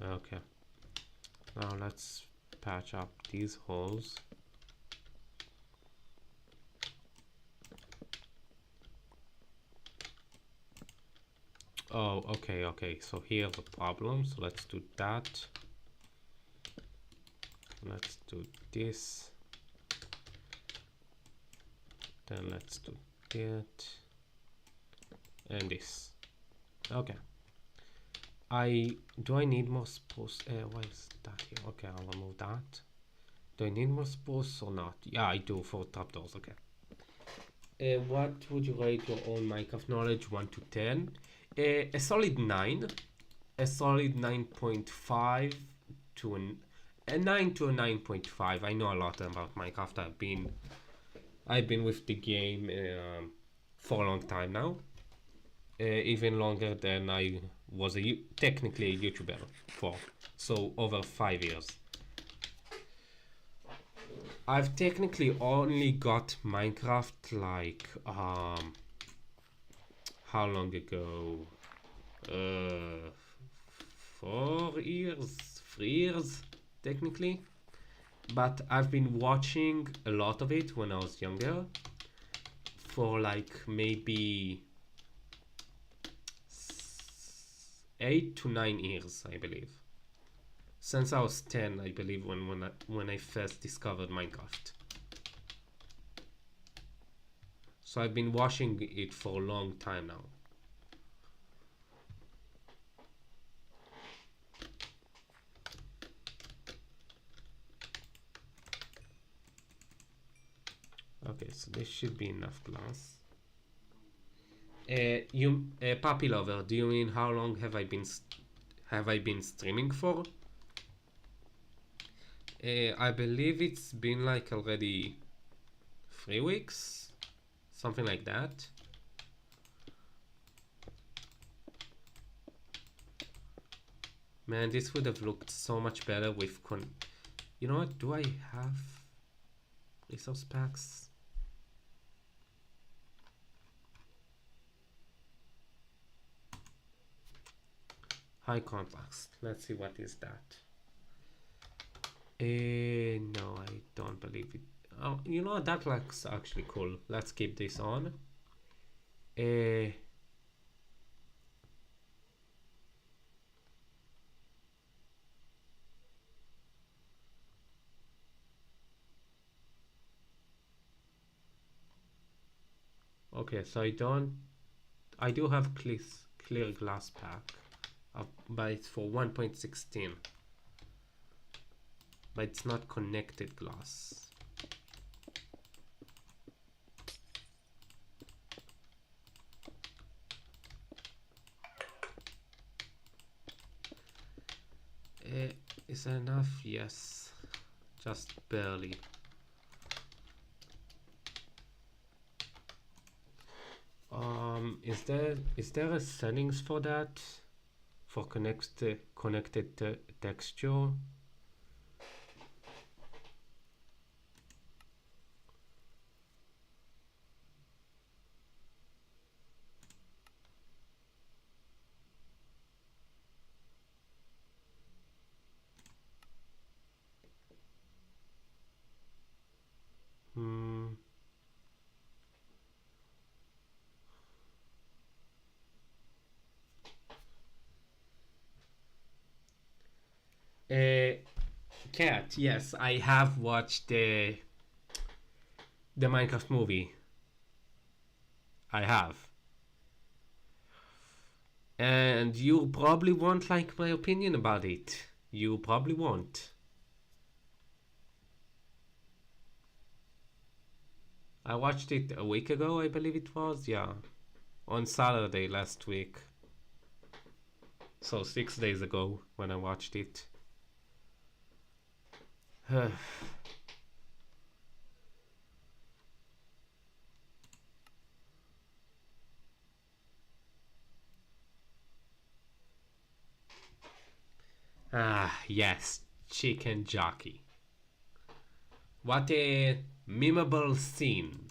Okay, now let's patch up these holes. Oh, okay, so here's the problem, so let's do that. Let's do this, then let's do that and this. Okay, do I need more spruce? Why is that here? Okay, I'll remove that. Do I need more spruce or not? Yeah, I do for trapdoors. Okay. What would you rate your own Minecraft knowledge 1 to 10? A solid 9. A solid 9.5 to a 9 to a 9.5. I know a lot about Minecraft. I've been with the game for a long time now. Even longer than I was technically a YouTuber for. So over 5 years. I've technically only got Minecraft like how long ago? 4 years, 3 years technically. But I've been watching a lot of it when I was younger for like maybe 8 to 9 years, I believe. Since I was 10, I believe, when I first discovered Minecraft. So I've been watching it for a long time now. Okay, so this should be enough glass. Puppy lover, do you mean how long have I been streaming for? I believe it's been like already 3 weeks, something like that. Man, this would have looked so much better with you know what? Do I have resource packs? High contrast. Let's see what is that. No, I don't believe it. Oh, you know, that looks actually cool. Let's keep this on. Okay, so I do have clear glass pack, but it's for 1.16. But it's not connected glass. Is that enough? Yes, just barely. Is there a settings for that? For connected texture? Uh, Cat, yes, I have watched the Minecraft movie. I have. And you probably won't like my opinion about it. You probably won't. I watched it a week ago, I believe it was. Yeah. On Saturday last week. So 6 days ago when I watched it. Ah, yes. Chicken jockey. What a memorable scene.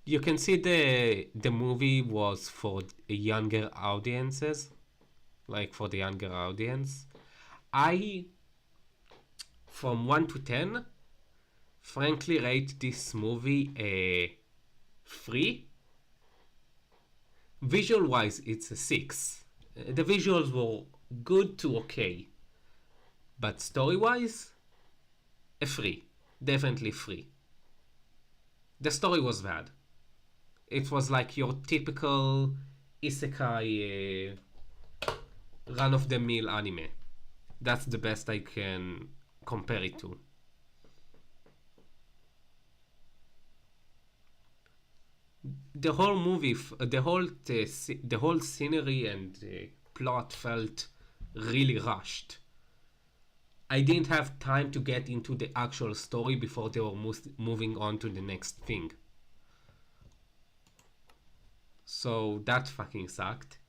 You can see the movie was for younger audiences, like for the younger audience. I, from 1 to 10, frankly rate this movie a 3. Visual wise, it's a 6. The visuals were good to okay, but story wise, a 3. Definitely 3. The story was bad. It was like your typical isekai run of the mill anime. That's the best I can compare it to. The whole movie, the whole scenery and plot felt really rushed. I didn't have time to get into the actual story before they were moving on to the next thing. So that fucking sucked.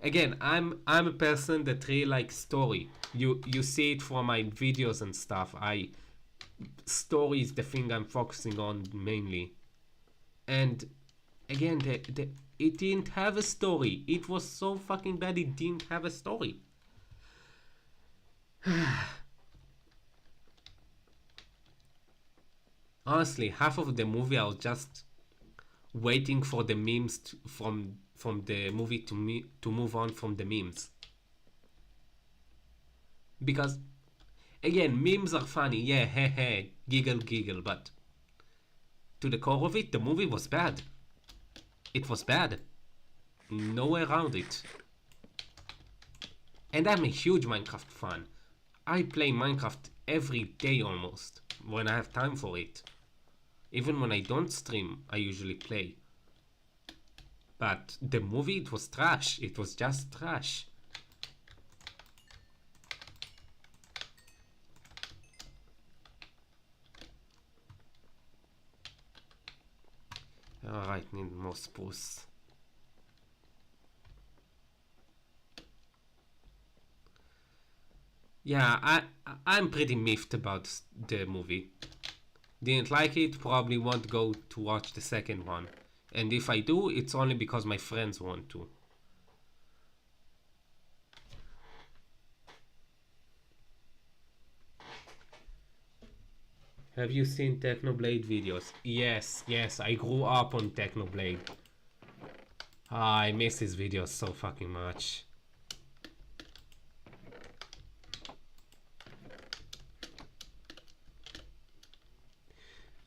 Again, I'm a person that really likes story. You see it from my videos and stuff. I Story is the thing I'm focusing on mainly. And again, it didn't have a story. It was so fucking bad. It didn't have a story. Honestly, half of the movie I was just waiting for the memes from the movie to move on from the memes. Because again, memes are funny, yeah, heh heh, giggle giggle, but to the core of it, the movie was bad. It was bad. No way around it. And I'm a huge Minecraft fan. I play Minecraft every day almost, when I have time for it. Even when I don't stream, I usually play. But the movie, it was trash. It was just trash. Alright, need more spruce. Yeah, I'm pretty miffed about the movie. Didn't like it, probably won't go to watch the second one. And if I do, it's only because my friends want to. Have you seen Technoblade videos? Yes, yes, I grew up on Technoblade. I miss his videos so fucking much.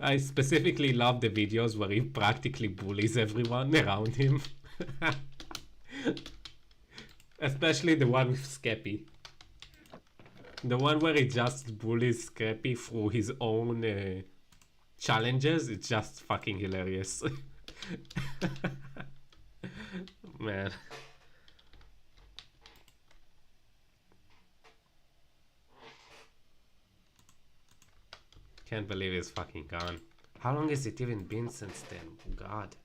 I specifically love the videos where he practically bullies everyone around him. Especially the one with Skeppy. The one where he just bullies Skeppy through his own challenges. It's just fucking hilarious. Man. Can't believe it's fucking gone. How long has it even been since then? God.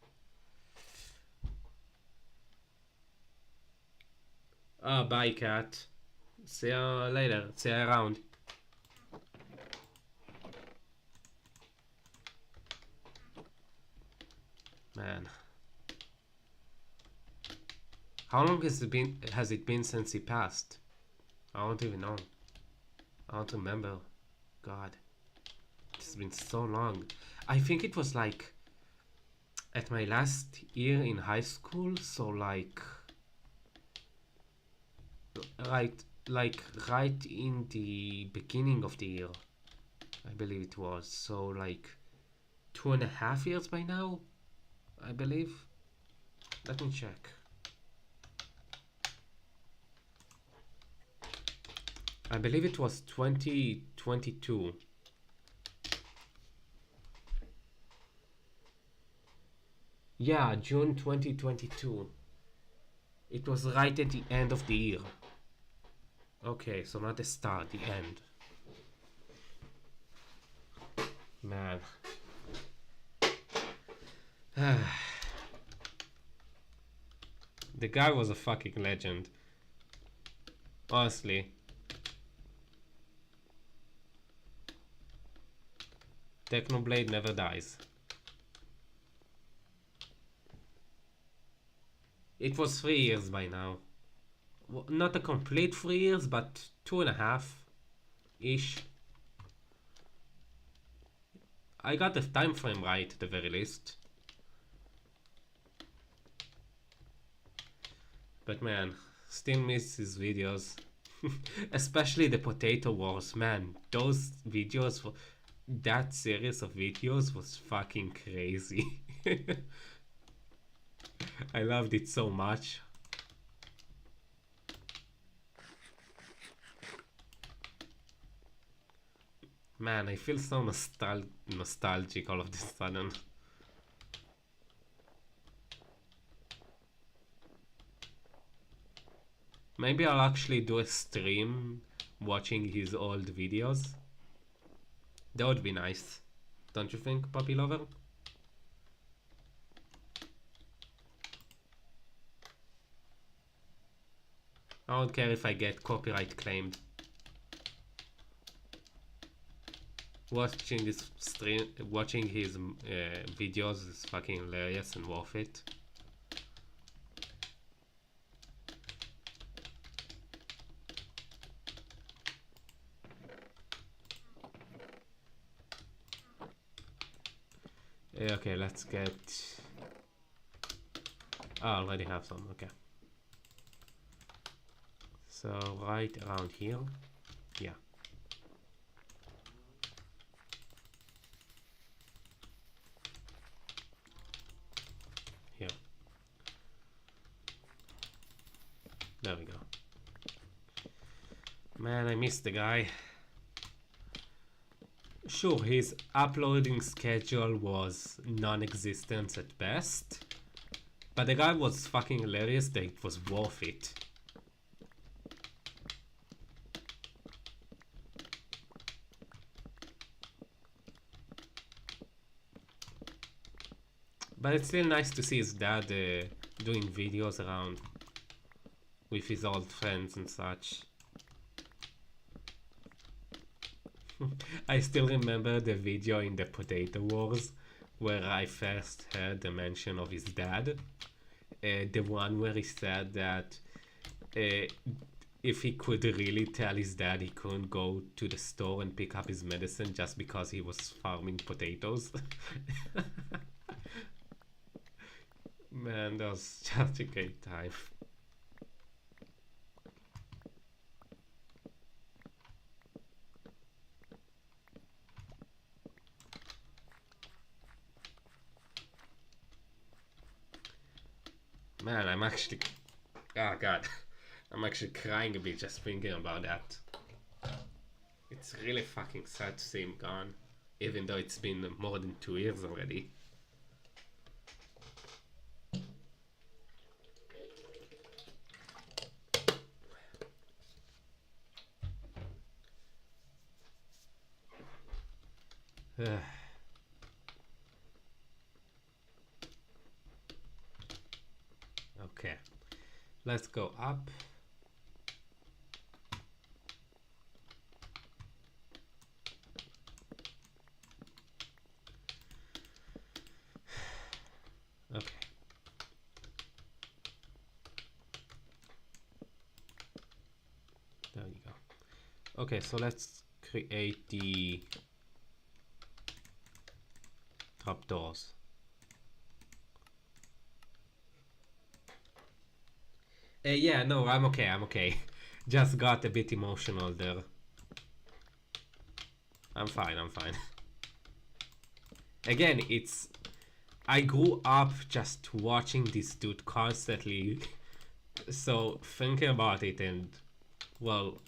Bye, cat. See you later. See you around. Man. How long has it been since he passed? I don't even know. I don't remember. God. it's been so long. I think it was like at my last year in high school, so right right in the beginning of the year, I believe it was. So like 2.5 years by now, I believe. Let me check. I believe it was 2022. Yeah, June 2022. It was right at the end of the year. Okay, so not the start, the end. Man. The guy was a fucking legend. Honestly. Technoblade never dies. It was 3 years by now. Well, not a complete 3 years, but 2.5-ish. I got the time frame right at the very least. But man, still miss his videos. Especially the Potato Wars, man. Those videos, that series of videos was fucking crazy. I loved it so much. Man, I feel so nostalgic all of this sudden. Maybe I'll actually do a stream watching his old videos. That would be nice. Don't you think, Puppy Lover? I don't care if I get copyright claimed. Watching his stream, watching his videos is fucking hilarious and worth it. Okay, let's get... Oh, I already have some, okay. So, right around here. Yeah. Here. There we go. Man, I missed the guy. Sure, his uploading schedule was non-existent at best, but the guy was fucking hilarious that it was worth it. But it's still nice to see his dad doing videos around with his old friends and such. I still remember the video in the Potato Wars where I first heard the mention of his dad. The one where he said that if he could really tell his dad he couldn't go to the store and pick up his medicine just because he was farming potatoes. Man, that was just a great time. Man, I'm actually... Oh god. I'm actually crying a bit just thinking about that. It's really fucking sad to see him gone. Even though it's been more than 2 years already. Okay, let's go up. Okay. There you go. Okay, so let's create the Trapdoors. Yeah, no, I'm okay, I'm okay. Just got a bit emotional there. I'm fine, I'm fine. Again, it's... I grew up just watching this dude constantly. So, thinking about it and... Well...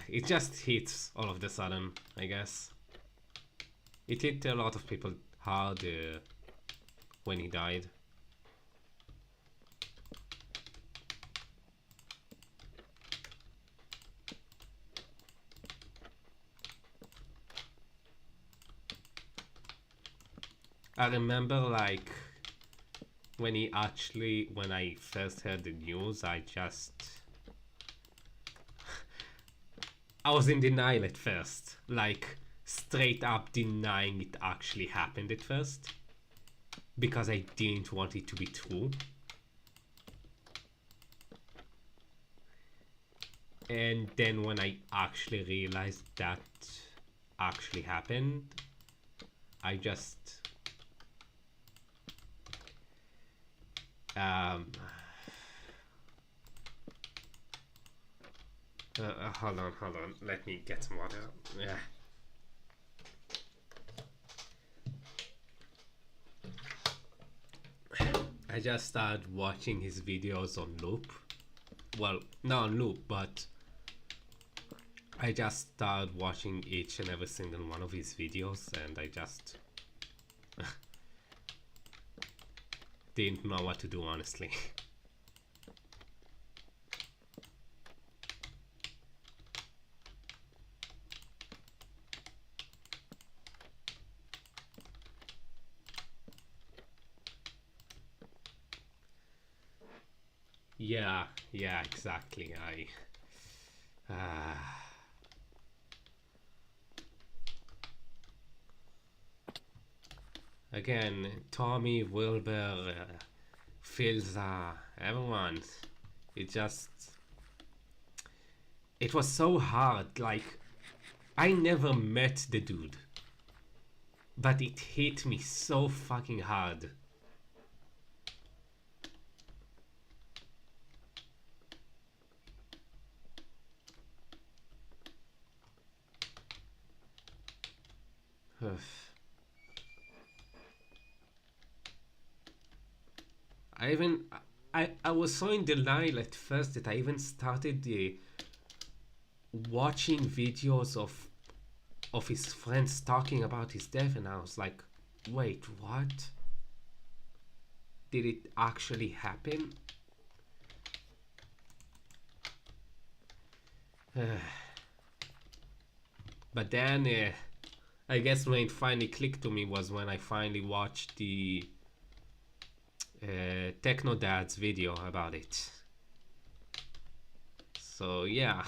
it just hits all of the sudden, I guess. It hit a lot of people hard when he died. I remember, like, when I first heard the news, I was in denial at first. Like, straight up denying it actually happened at first. Because I didn't want it to be true. And then when I actually realized that actually happened, I just... hold on. Let me get some water. Yeah. I just started watching his videos on loop. Well, not on loop, but I just started watching each and every single one of his videos, and I just didn't know what to do, honestly. Yeah, exactly. Again, Tommy, Wilbur, Filza, everyone. It was so hard. Like, I never met the dude, but it hit me so fucking hard. I was so in denial at first that I even started watching videos of his friends talking about his death, and I was like, wait, what? Did it actually happen? But then I guess when it finally clicked to me was when I finally watched the Techno Dad's video about it. So yeah,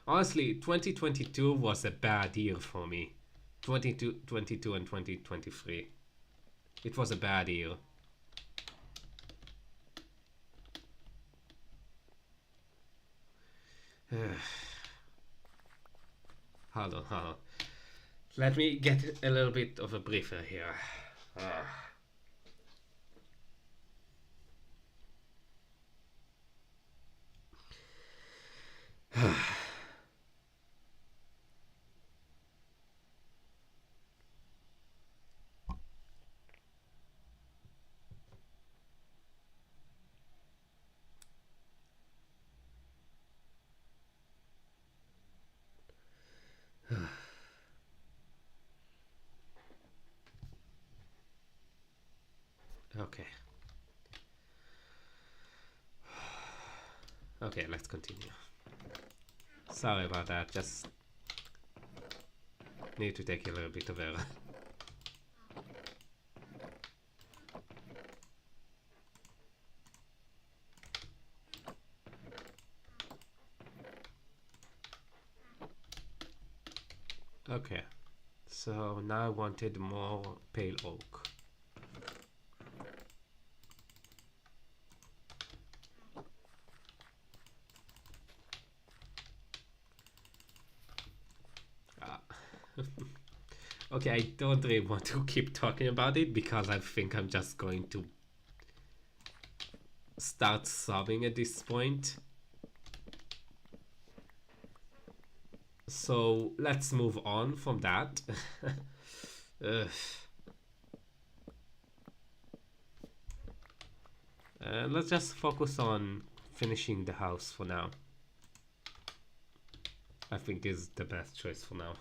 honestly, 2022 was a bad year for me. 2022 and 2023. It was a bad year. Hold on. Let me get a little bit of a briefer here. Okay. Okay, let's continue. Sorry about that, just need to take a little bit of a... Okay, so now I wanted more pale oak. Okay, I don't really want to keep talking about it because I think I'm just going to start sobbing at this point. So let's move on from that. Ugh. Let's just focus on finishing the house for now. I think is the best choice for now.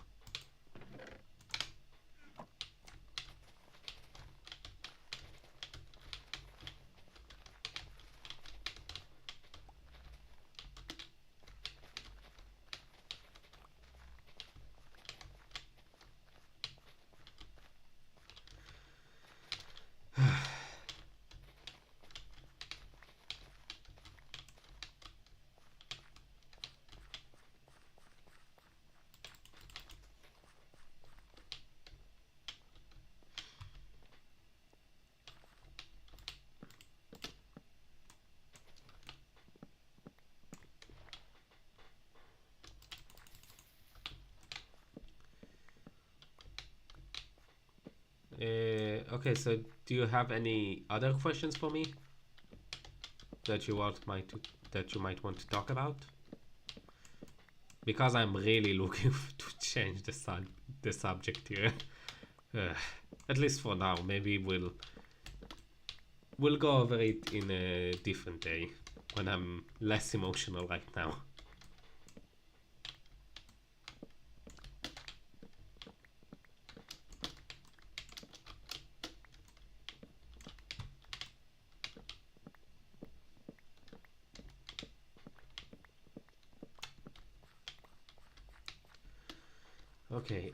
Okay, so do you have any other questions for me that you might want to talk about? Because I'm really looking to change the subject here. Uh, at least for now. Maybe we'll go over it in a different day when I'm less emotional right now. Okay,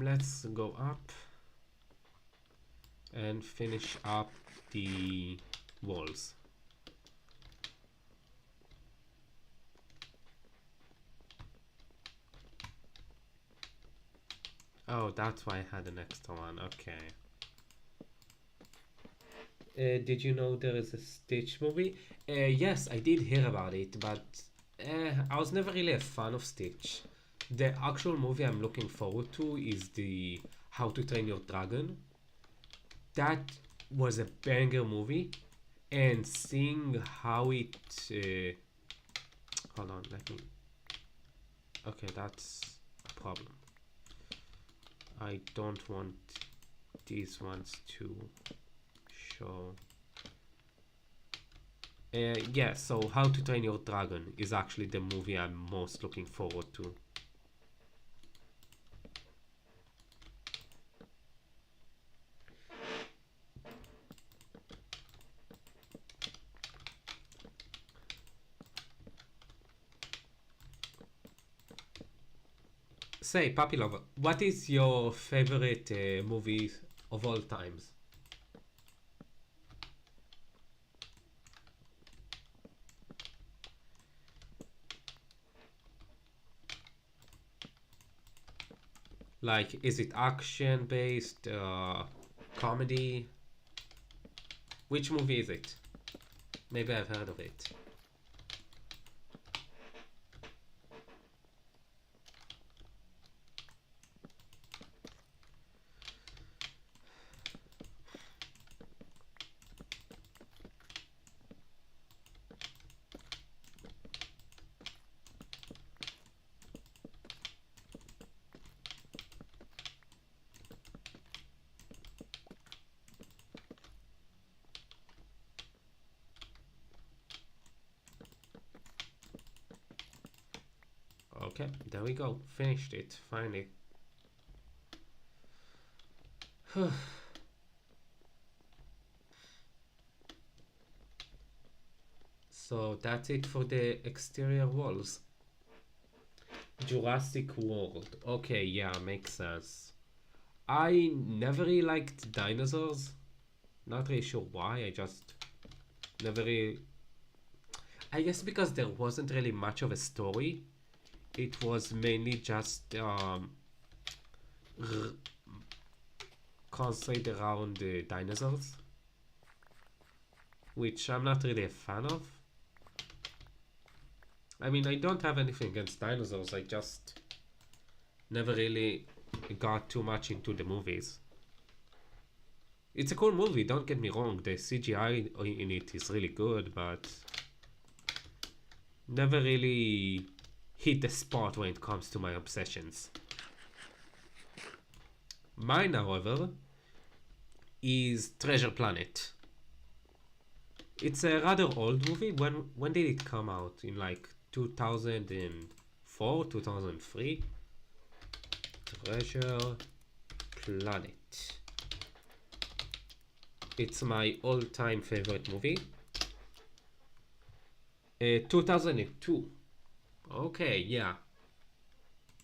let's go up and finish up the walls. Oh, that's why I had an extra one. Okay. Did you know there is a Stitch movie? Yes, I did hear about it, but I was never really a fan of Stitch. The actual movie I'm looking forward to is the How to Train Your Dragon. That was a banger movie, and seeing how it. Hold on, let me. Okay, that's a problem. I don't want these ones to show. Yeah, so How to Train Your Dragon is actually the movie I'm most looking forward to. Say, Puppy Lover, what is your favorite movie of all times? Like, is it action based, comedy? Which movie is it? Maybe I've heard of it. Okay, there we go. Finished it, finally. So that's it for the exterior walls. Jurassic World. Okay, yeah, makes sense. I never really liked dinosaurs. Not really sure why. I just never really. I guess because there wasn't really much of a story. It was mainly just r- concentrated around the dinosaurs, which I'm not really a fan of. I mean, I don't have anything against dinosaurs. I just never really got too much into the movies. It's a cool movie, don't get me wrong. The CGI in it is really good, but never really hit the spot when it comes to my obsessions. Mine, however, is Treasure Planet. It's a rather old movie. When did it come out? In like 2004, 2003? Treasure Planet. It's my all-time favorite movie. 2002. Okay, yeah.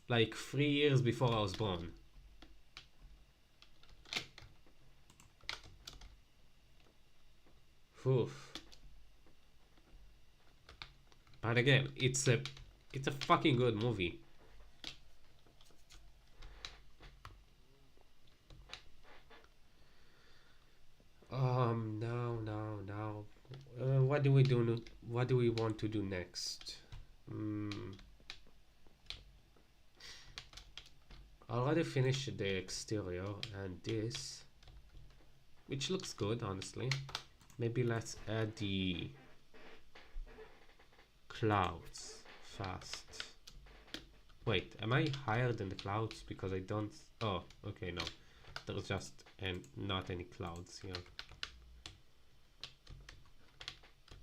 Like 3 years before I was born. Oof. But again, it's a fucking good movie. Now. What do we do? What do we want to do next? I already finished the exterior and this, which looks good, honestly. Maybe let's add the clouds fast. Wait, am I higher than the clouds? Because I don't... Oh, okay, no. There's just not any clouds here.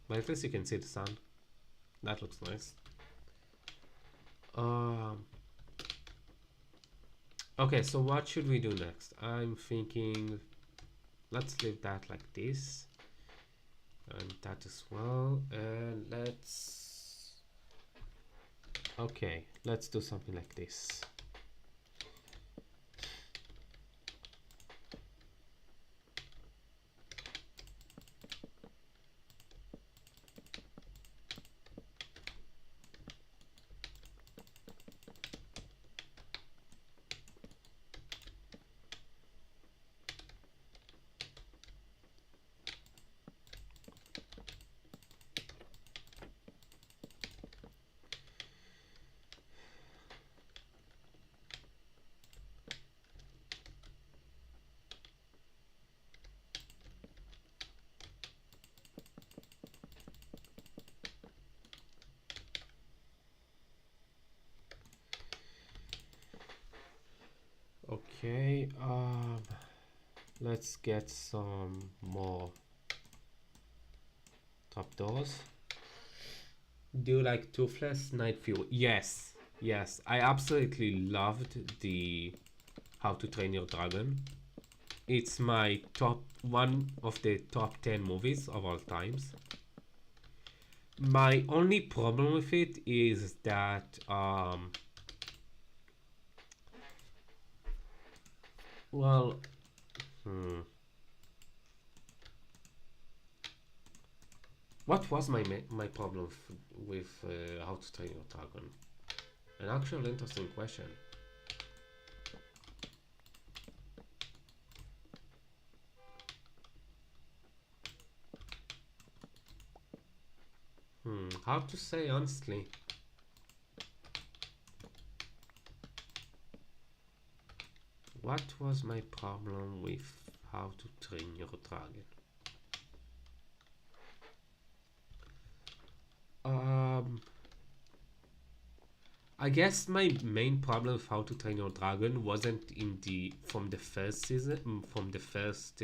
But at least you can see the sun. That looks nice. Okay, so what should we do next? I'm thinking... Let's leave that like this. And that as well. And let's... Okay, let's do something like this. Okay, let's get some more top doors. Do you like Toothless Night View? Yes, yes. I absolutely loved the How to Train Your Dragon. It's my one of the top 10 movies of all times. My only problem with it is that well, what was my problem with How to Train Your Dragon? An actual interesting question. Hard to say, honestly. What was my problem with How to Train Your Dragon? I guess my main problem with How to Train Your Dragon wasn't from the first season, from the first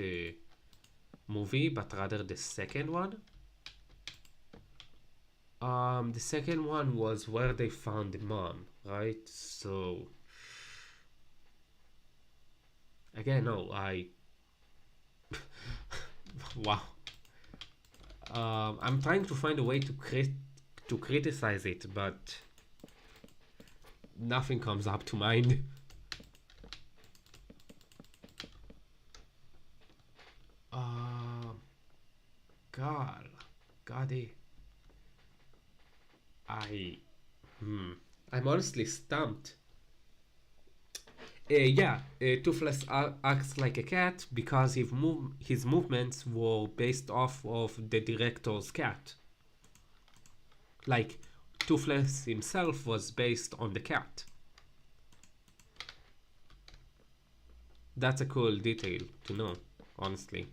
movie, but rather the second one. The second one was where they found the mom, right? So again, no, wow. I'm trying to find a way to criticize it, but nothing comes up to mind. Golly. I'm honestly stumped. Toothless acts like a cat because his movements were based off of the director's cat. Like, Toothless himself was based on the cat. that's a cool detail to know, honestly.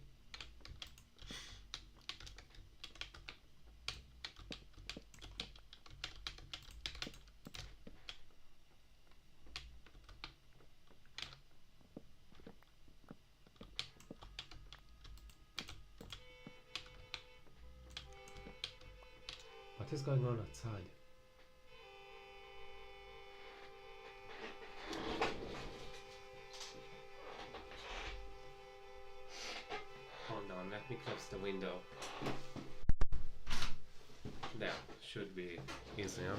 What is going on outside? Hold on, let me close the window. There, should be easier.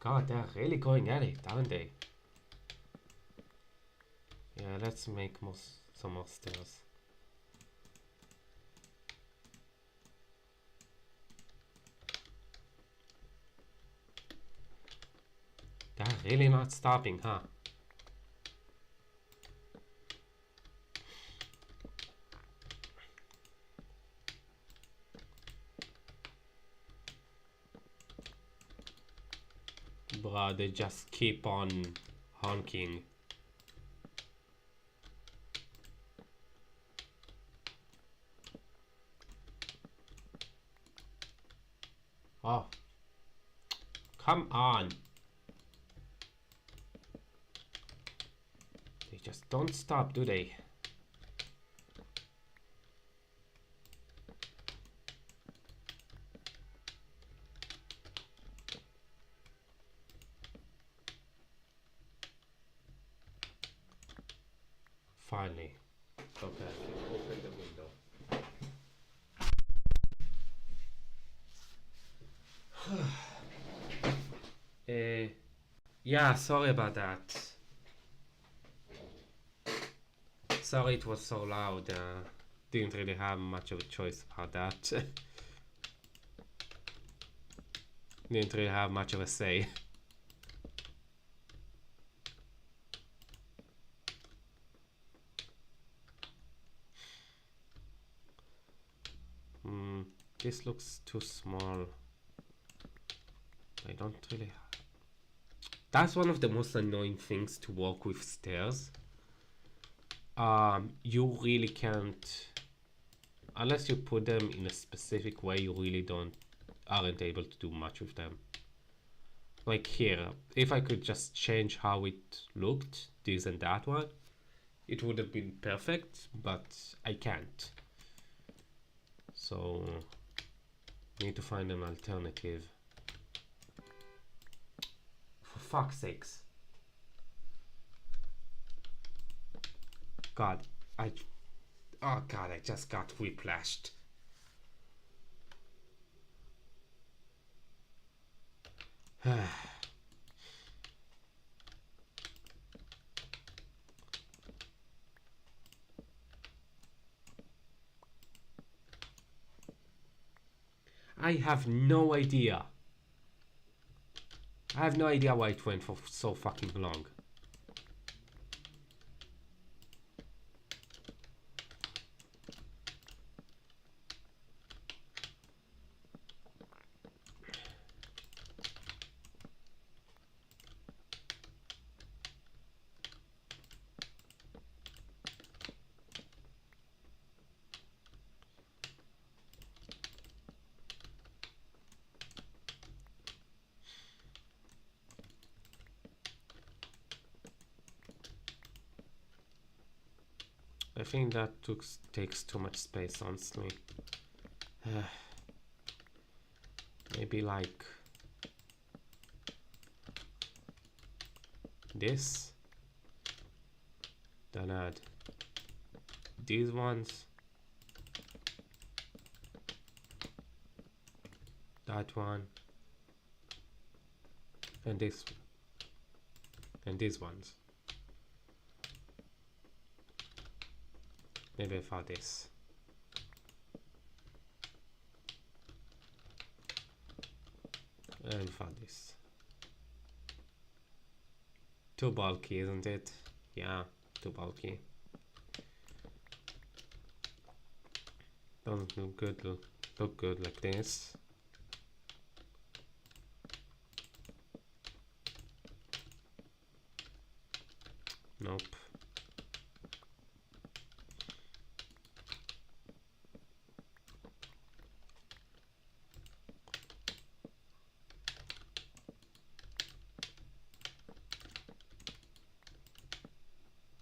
God, they're really going at it, aren't they? Yeah, let's make some more stairs. They're really not stopping, huh? Bruh, they just keep on honking. Oh, come on. They just don't stop, do they? Finally. Okay, open the window. Yeah, sorry about that. Sorry it was so loud. Didn't really have much of a choice about that. Didn't really have much of a say. This looks too small. I don't really... That's one of the most annoying things to work with stairs. You really can't... Unless you put them in a specific way, you really aren't able to do much with them. Like here, if I could just change how it looked, this and that one, it would have been perfect, but I can't. So, need to find an alternative. For fuck's sakes. God, oh god, I just got whiplashed. I have no idea. I have no idea why it went for so fucking long. I think that takes too much space, honestly. Maybe like this. Then add these ones. That one. And this. And these ones. Maybe for this. And for this. Too bulky, isn't it? Yeah, too bulky. Doesn't look good. Look good like this. Nope.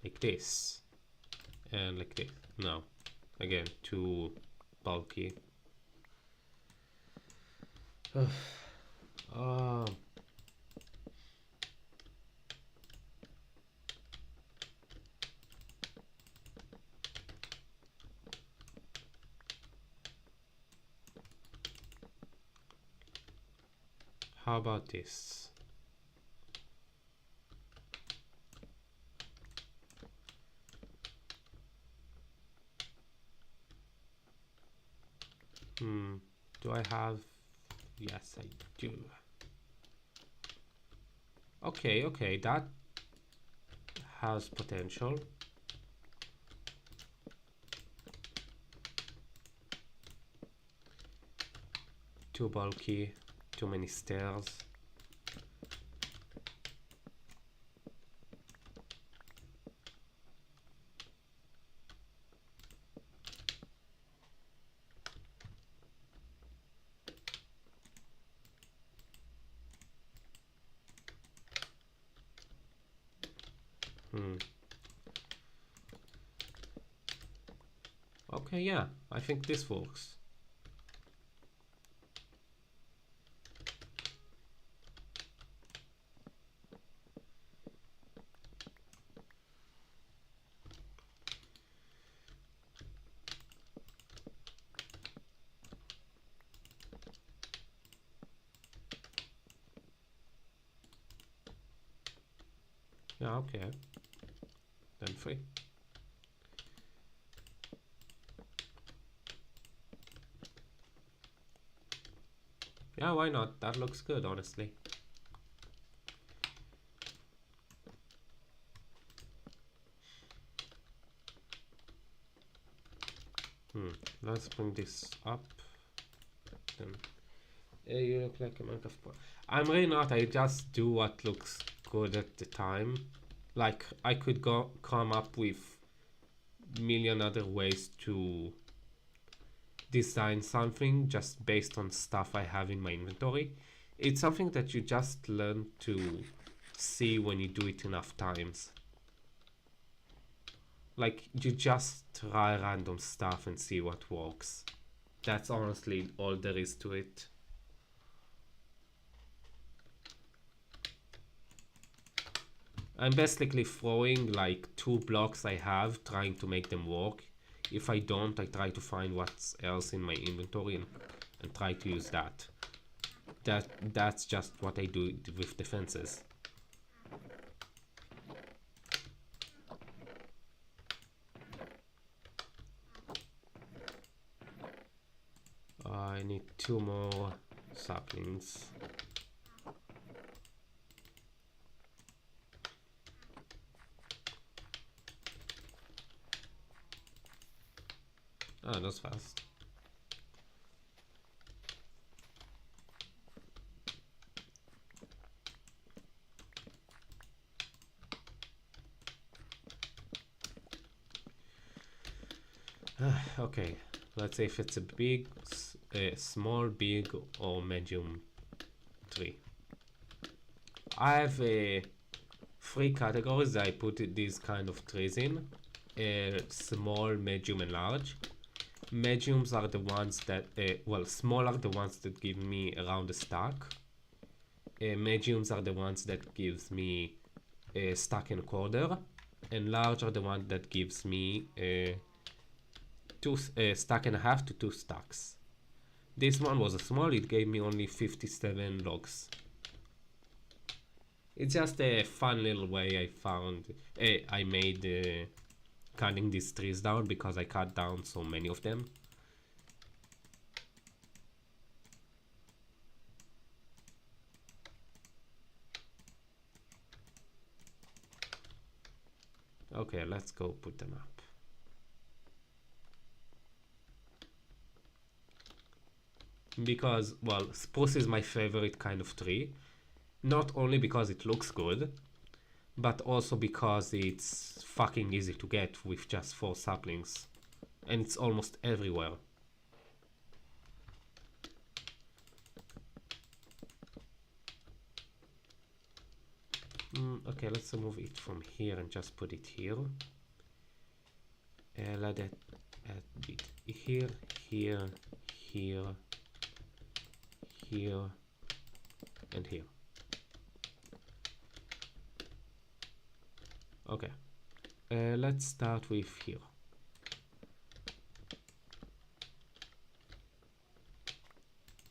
Like this. And like this. No. Again, too bulky. Oh. How about this? Do I have? Yes, I do. Okay, that has potential. Too bulky, too many stairs. Okay, yeah, I think this works. Yeah, okay. Then 3. Yeah, why not? That looks good, honestly. Let's bring this up. Then you look like a Minecarft boy. I'm really not. I just do what looks good at the time. Like I could come up with million other ways to design something just based on stuff I have in my inventory. It's something that you just learn to see when you do it enough times. Like you just try random stuff and see what works. That's honestly all there is to it. I'm basically throwing like 2 blocks I have, trying to make them work. If I don't, I try to find what's else in my inventory and try to use that. That's just what I do with defenses. I need 2 more saplings. Oh, that's fast. Okay, let's say if it's a big, small, big, or medium tree. I have 3 categories that I put these kind of trees in: small, medium, and large. Mediums are the ones that, well, small are the ones that give me around a stack. Mediums are the ones that gives me a stack and a quarter, and large are the one that gives me stack and a half to 2 stacks. This one was a small, it gave me only 57 logs. It's just a fun little way I found. I made cutting these trees down because I cut down so many of them. Okay, let's go put them up. Because, well, spruce is my favorite kind of tree. Not only because it looks good, but also because it's fucking easy to get with just 4 saplings, and it's almost everywhere. Okay, let's remove it from here and just put it here. Let it add it here, here, here, here, and here. Okay, let's start with here.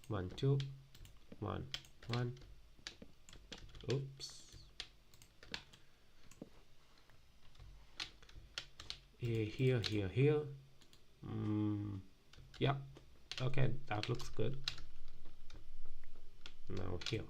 One, two, one, one. Oops. Here, here, here. Yeah. Okay, that looks good. Now here.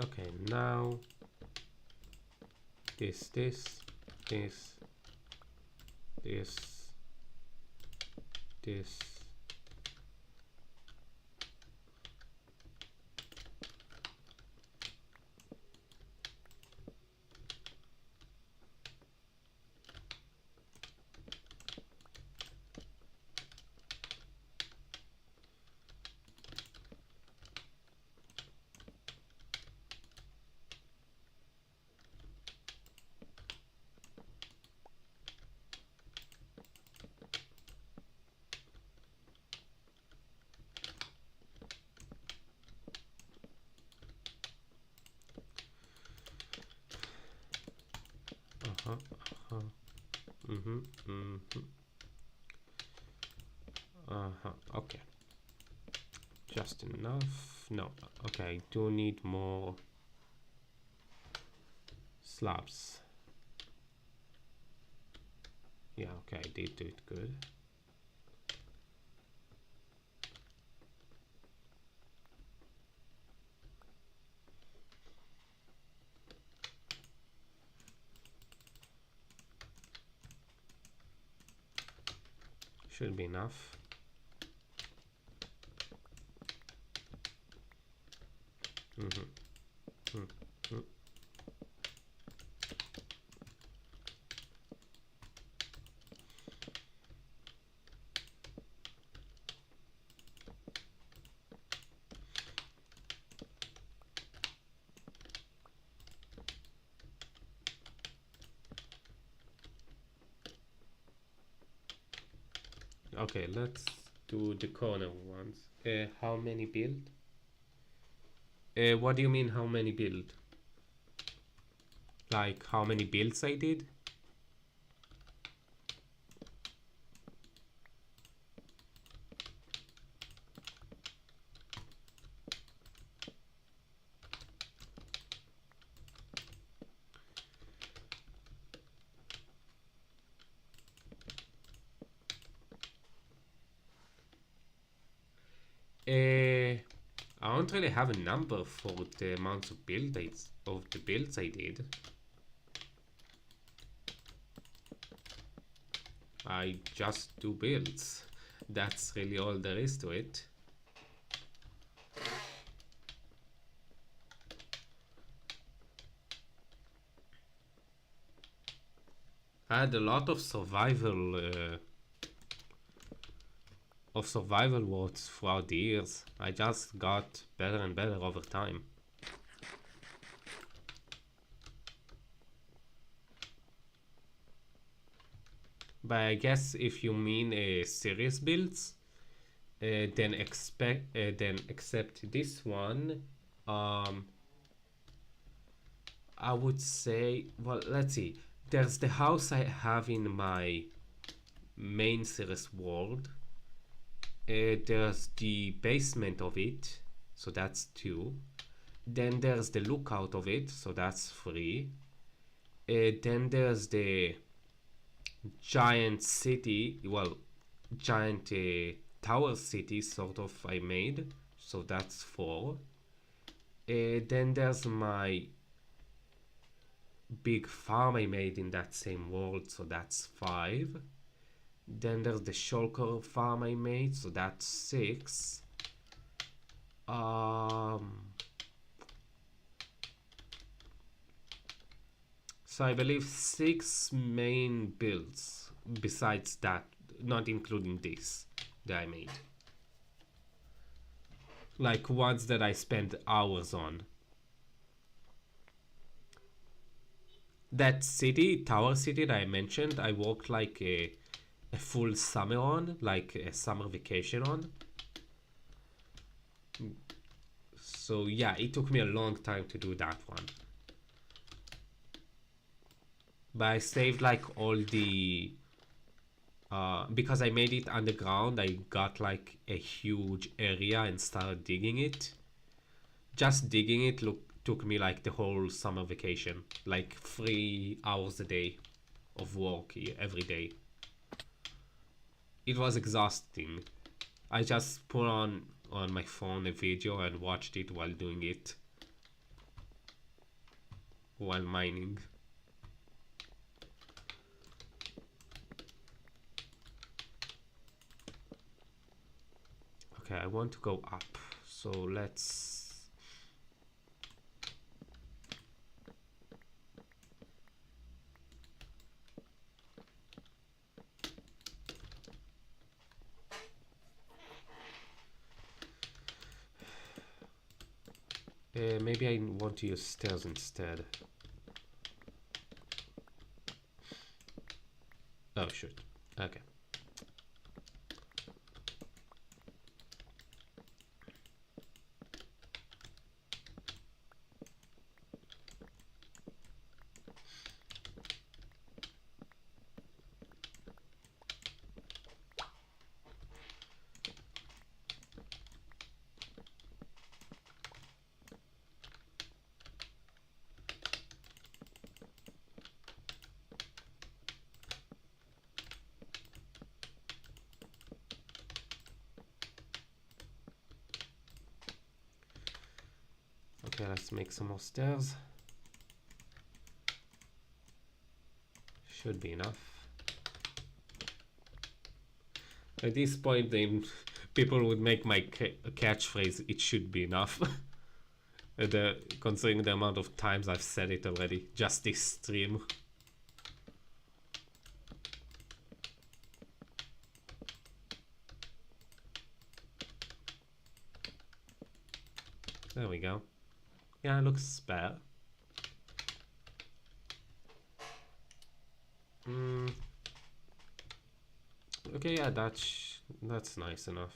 Okay, now this, this, this, this. Okay. Just enough. No. Okay, do need more slabs. Yeah, okay, I did do it good. Should be enough. Okay, let's do the corner ones. How many build? What do you mean how many build? Like how many builds I did? I don't really have a number for the amounts of builds I did. I just do builds. That's really all there is to it. I had a lot of survival words throughout the years. I just got better and better over time. But I guess if you mean serious builds, then accept this one. Um, I would say, well, let's see. There's the house I have in my main series world. There's the basement of it, so that's 2. Then there's the lookout of it, so that's 3. Then there's the giant city, well, giant tower city sort of I made, so that's 4. Then there's my big farm I made in that same world, so that's 5. Then there's the shulker farm I made, so that's 6. So I believe 6 main builds besides that, not including this that I made. Like ones that I spent hours on. That city, tower city that I mentioned, I worked like a full summer on, like a summer vacation on. So yeah, it took me a long time to do that one. But I saved like all the because I made it underground, I got like a huge area and started digging it. Just digging it took me like the whole summer vacation, like 3 hours a day of work every day. It was exhausting. I just put on my phone a video and watched it while doing it, while mining. Okay, I want to go up, so let's maybe I want to use stairs instead. Oh shoot. Okay. Okay, let's make some more stairs. Should be enough. At this point, people would make my catchphrase, "It should be enough." Considering the amount of times I've said it already, just this stream. There we go. Yeah, it looks better. Okay, yeah, that's nice enough.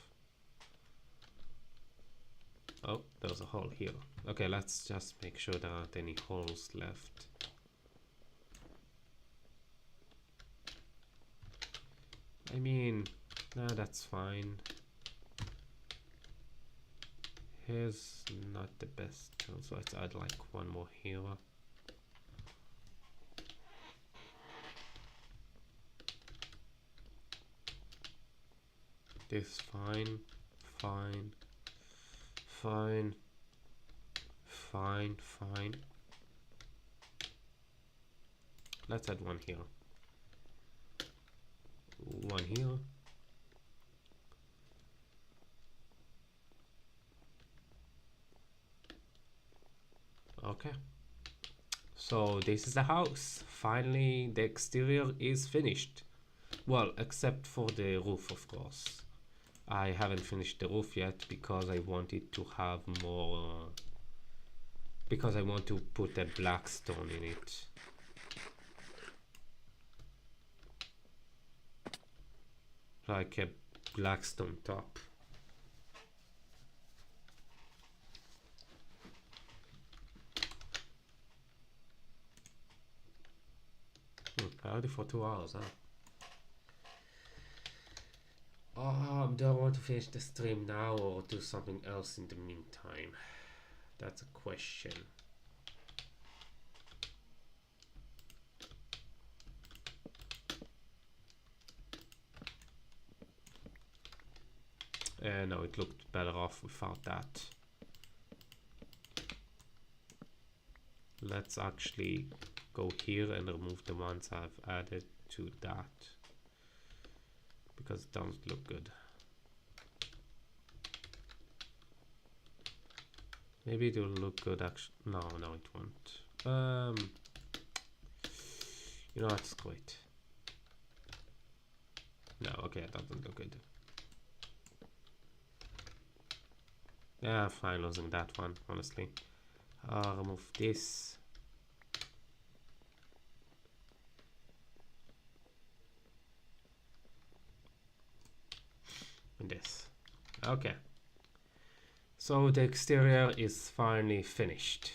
Oh, there's a hole here. Okay, let's just make sure there aren't any holes left. I mean, nah, that's fine. Here's not the best, so let's add like one more here. This fine, fine, fine, fine, fine. Let's add one here. One here. Okay. So this is the house. Finally, the exterior is finished. Well, except for the roof, of course. I haven't finished the roof yet because I wanted to have more because I want to put a black stone in it. like a black stone top. Already for 2 hours, huh? Do I want to finish the stream now or do something else in the meantime? That's a question. No, it looked better off without that. Let's actually go here and remove the ones I've added to that, because it doesn't look good. Maybe it will look good actually. No, it won't. You know what, screw it. No, okay, it doesn't look good. Yeah, fine losing that one, honestly. Remove this. And this. Okay. So the exterior is finally finished.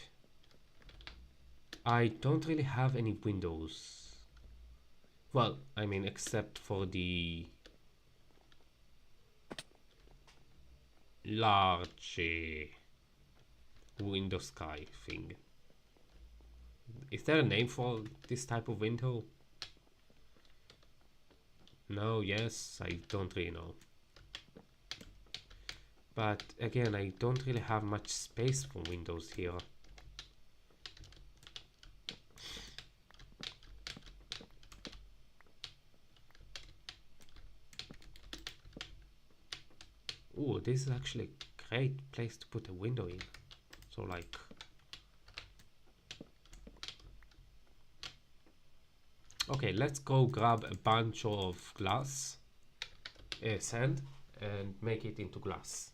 I don't really have any windows. Well, I mean, except for the large window sky thing. Is there a name for this type of window? No, yes, I don't really know. But again, I don't really have much space for windows here. Ooh, this is actually a great place to put a window in. So like... Okay, let's go grab a bunch of glass, sand, and make it into glass.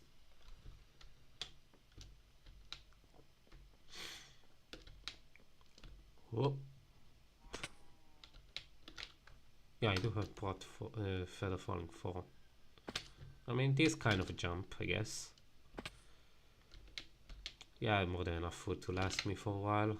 Whoop. Yeah, I do have brought for, feather falling 4. I mean, this kind of a jump, I guess. Yeah, more than enough food to last me for a while.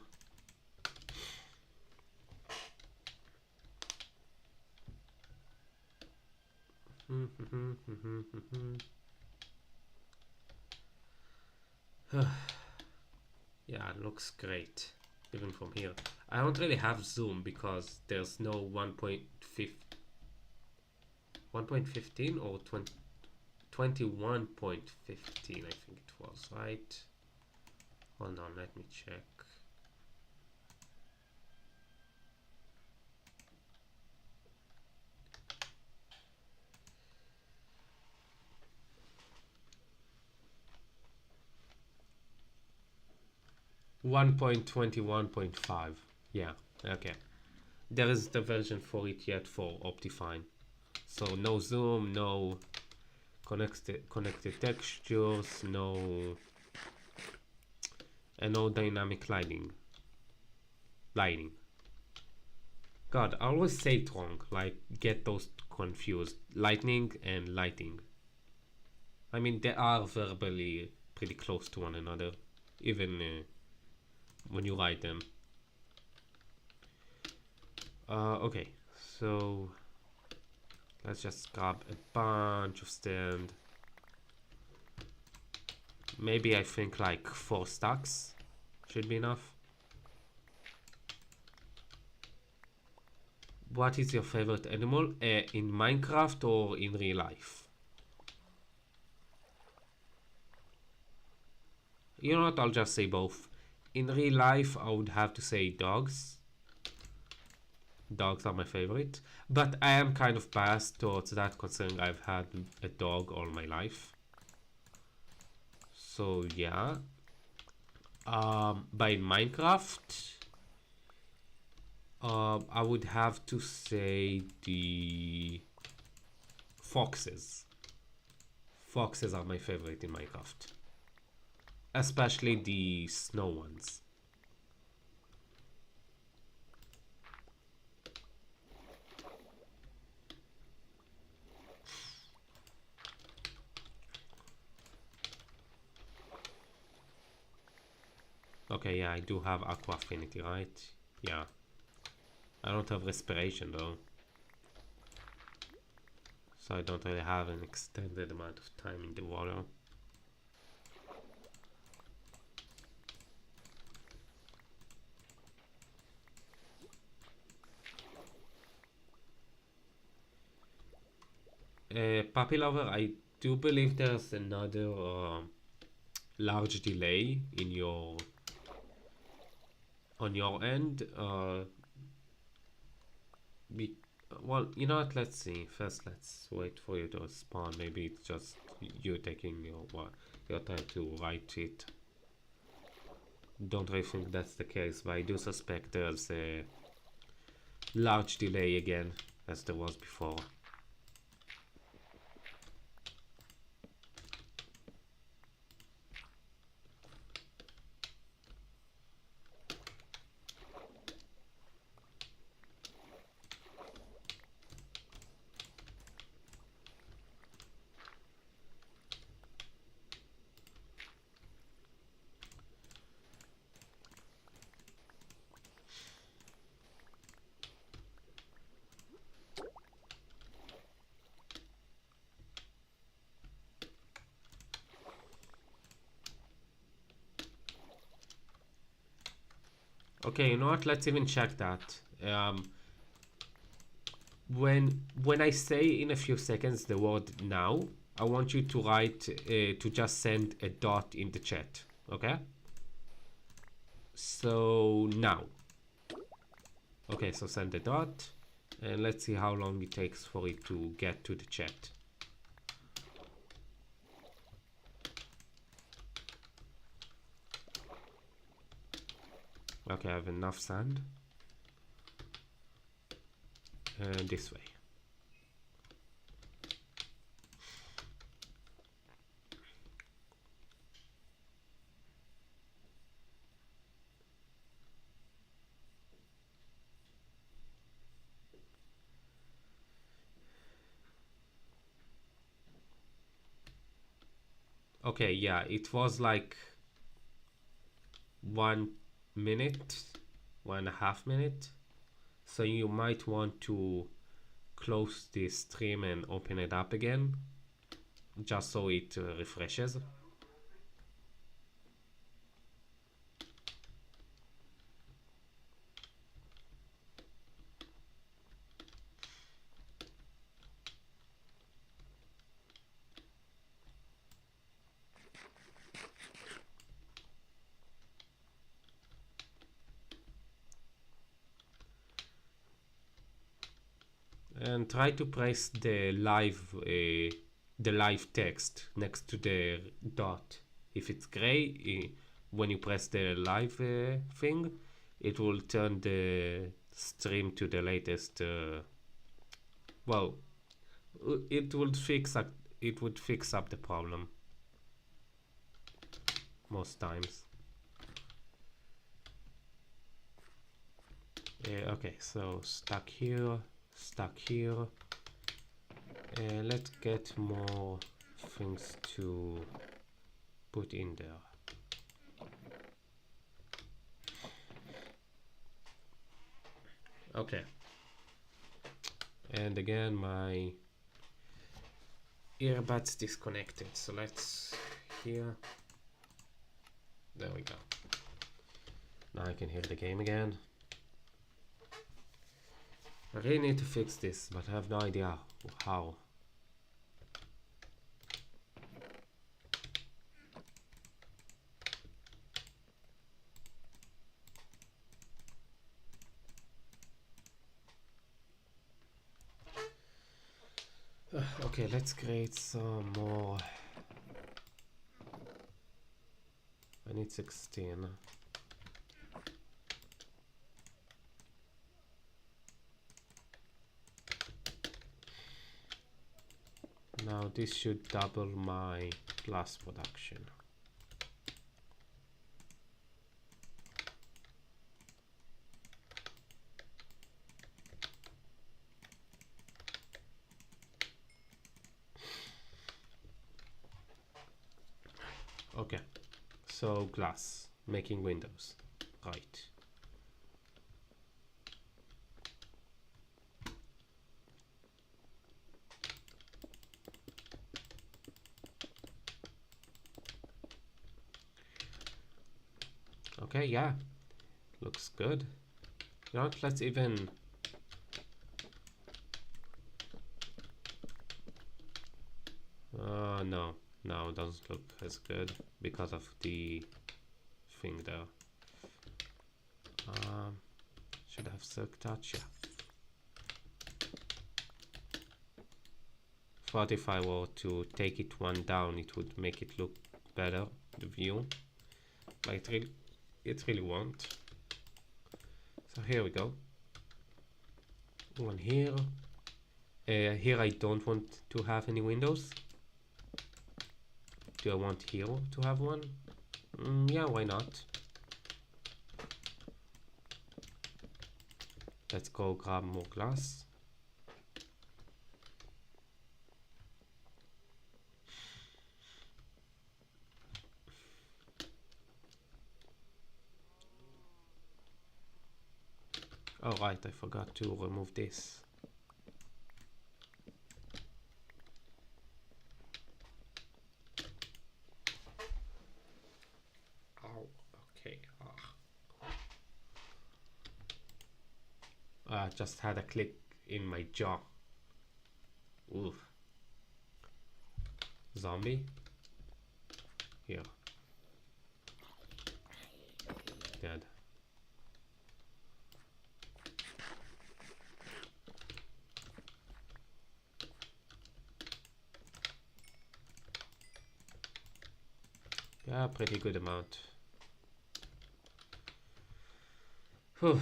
Yeah, it looks great, even from here. I don't really have zoom because there's no 1.15 or 21.15, I think it was, right? Hold on, let me check. One point 21.5. Yeah, okay. There is the version for it yet for Optifine. So no zoom, no connected textures, no and no dynamic lighting. God, I always say it wrong, like get those confused. Lightning and lighting. I mean, they are verbally pretty close to one another, even when you write them. Okay, so let's just grab a bunch of stand. Maybe I think like 4 stacks should be enough. What is your favorite animal in Minecraft or in real life? You know what, I'll just say both. In real life, I would have to say dogs. Dogs are my favorite. But I am kind of biased towards that, considering I've had a dog all my life. So, yeah. By Minecraft, I would have to say the foxes. Foxes are my favorite in Minecraft. Especially the snow ones. Okay, yeah, I do have aqua affinity, right? Yeah. I don't have respiration though. So I don't really have an extended amount of time in the water. Puppy Lover, I do believe there's another large delay in your on your end. Be, well, you know what? Let's see. First, let's wait for you to spawn. Maybe it's just you taking your time to write it. Don't really think that's the case, but I do suspect there's a large delay again, as there was before. Okay, you know what? Let's even check that. When I say in a few seconds the word now, I want you to write to just send a dot in the chat. Okay? So now. Okay, so send a dot, and let's see how long it takes for it to get to the chat. Okay, I have enough sand. And this way. Okay, yeah, it was like 1 minute, 1.5 minutes. So you might want to close this stream and open it up again, just so it refreshes. And try to press the live text next to the dot. If it's gray, when you press the live thing, it will turn the stream to the latest. Well, it would fix up. It would fix up the problem most times. Okay, so stuck here, stuck here. Let's get more things to put in there. Okay. And again, my earbuds disconnected. So let's here. There we go. Now I can hear the game again. I really need to fix this, but I have no idea how. Okay, let's create some more. I need 16. Now this should double my glass production. Okay, so glass. making windows. Right. Okay, yeah. Looks good. You know what, let's even... no. No, it doesn't look as good because of the thing there. Should have silk touch, yeah. Thought if I were to take it one down, it would make it look better, the view. But it really won't. So here we go. One here. Here I don't want to have any windows. Do I want here to have one? Yeah, why not? Let's go grab more glass. Oh right, I forgot to remove this. Ow, okay. I just had a click in my jaw. Oof. Zombie? Here. Dead. Yeah, pretty good amount. Whew.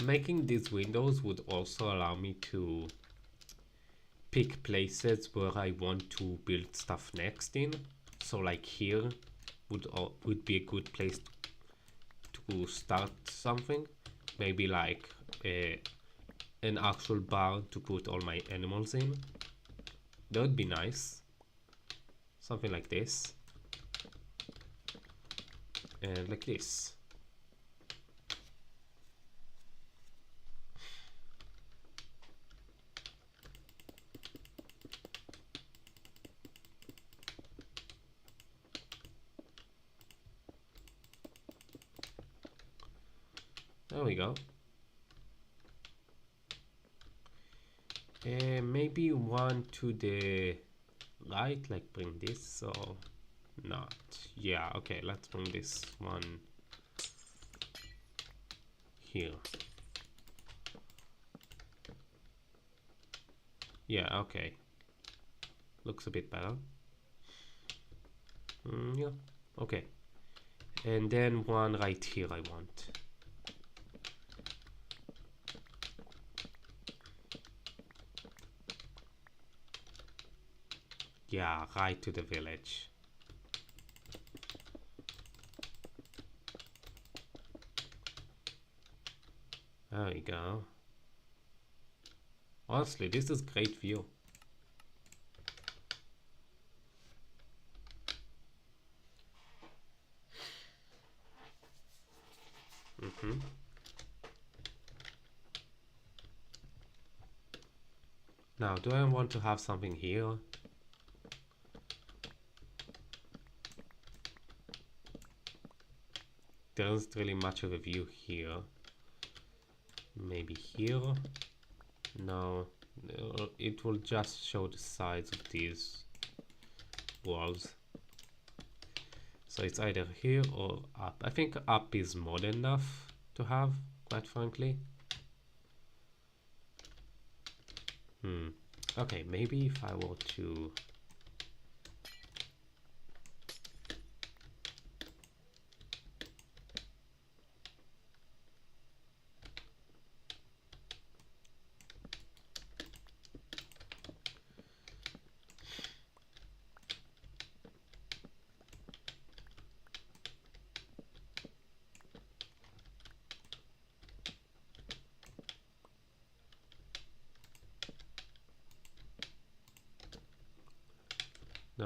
Making these windows would also allow me to pick places where I want to build stuff next in. So like here would be a good place to start something. Maybe like an actual barn to put all my animals in. That would be nice. Something like this. And like this. There we go. Maybe one to the right, like bring this or not. Yeah, okay, let's bring this one here. Yeah, okay. Looks a bit better. Yeah, okay. And then one right here I want. Yeah, right to the village. There we go. Honestly, this is great view. Now, do I want to have something here? There isn't really much of a view here. Maybe here? No, it will just show the sides of these walls. So it's either here or up. I think up is more than enough to have, quite frankly. Okay, maybe if I were to...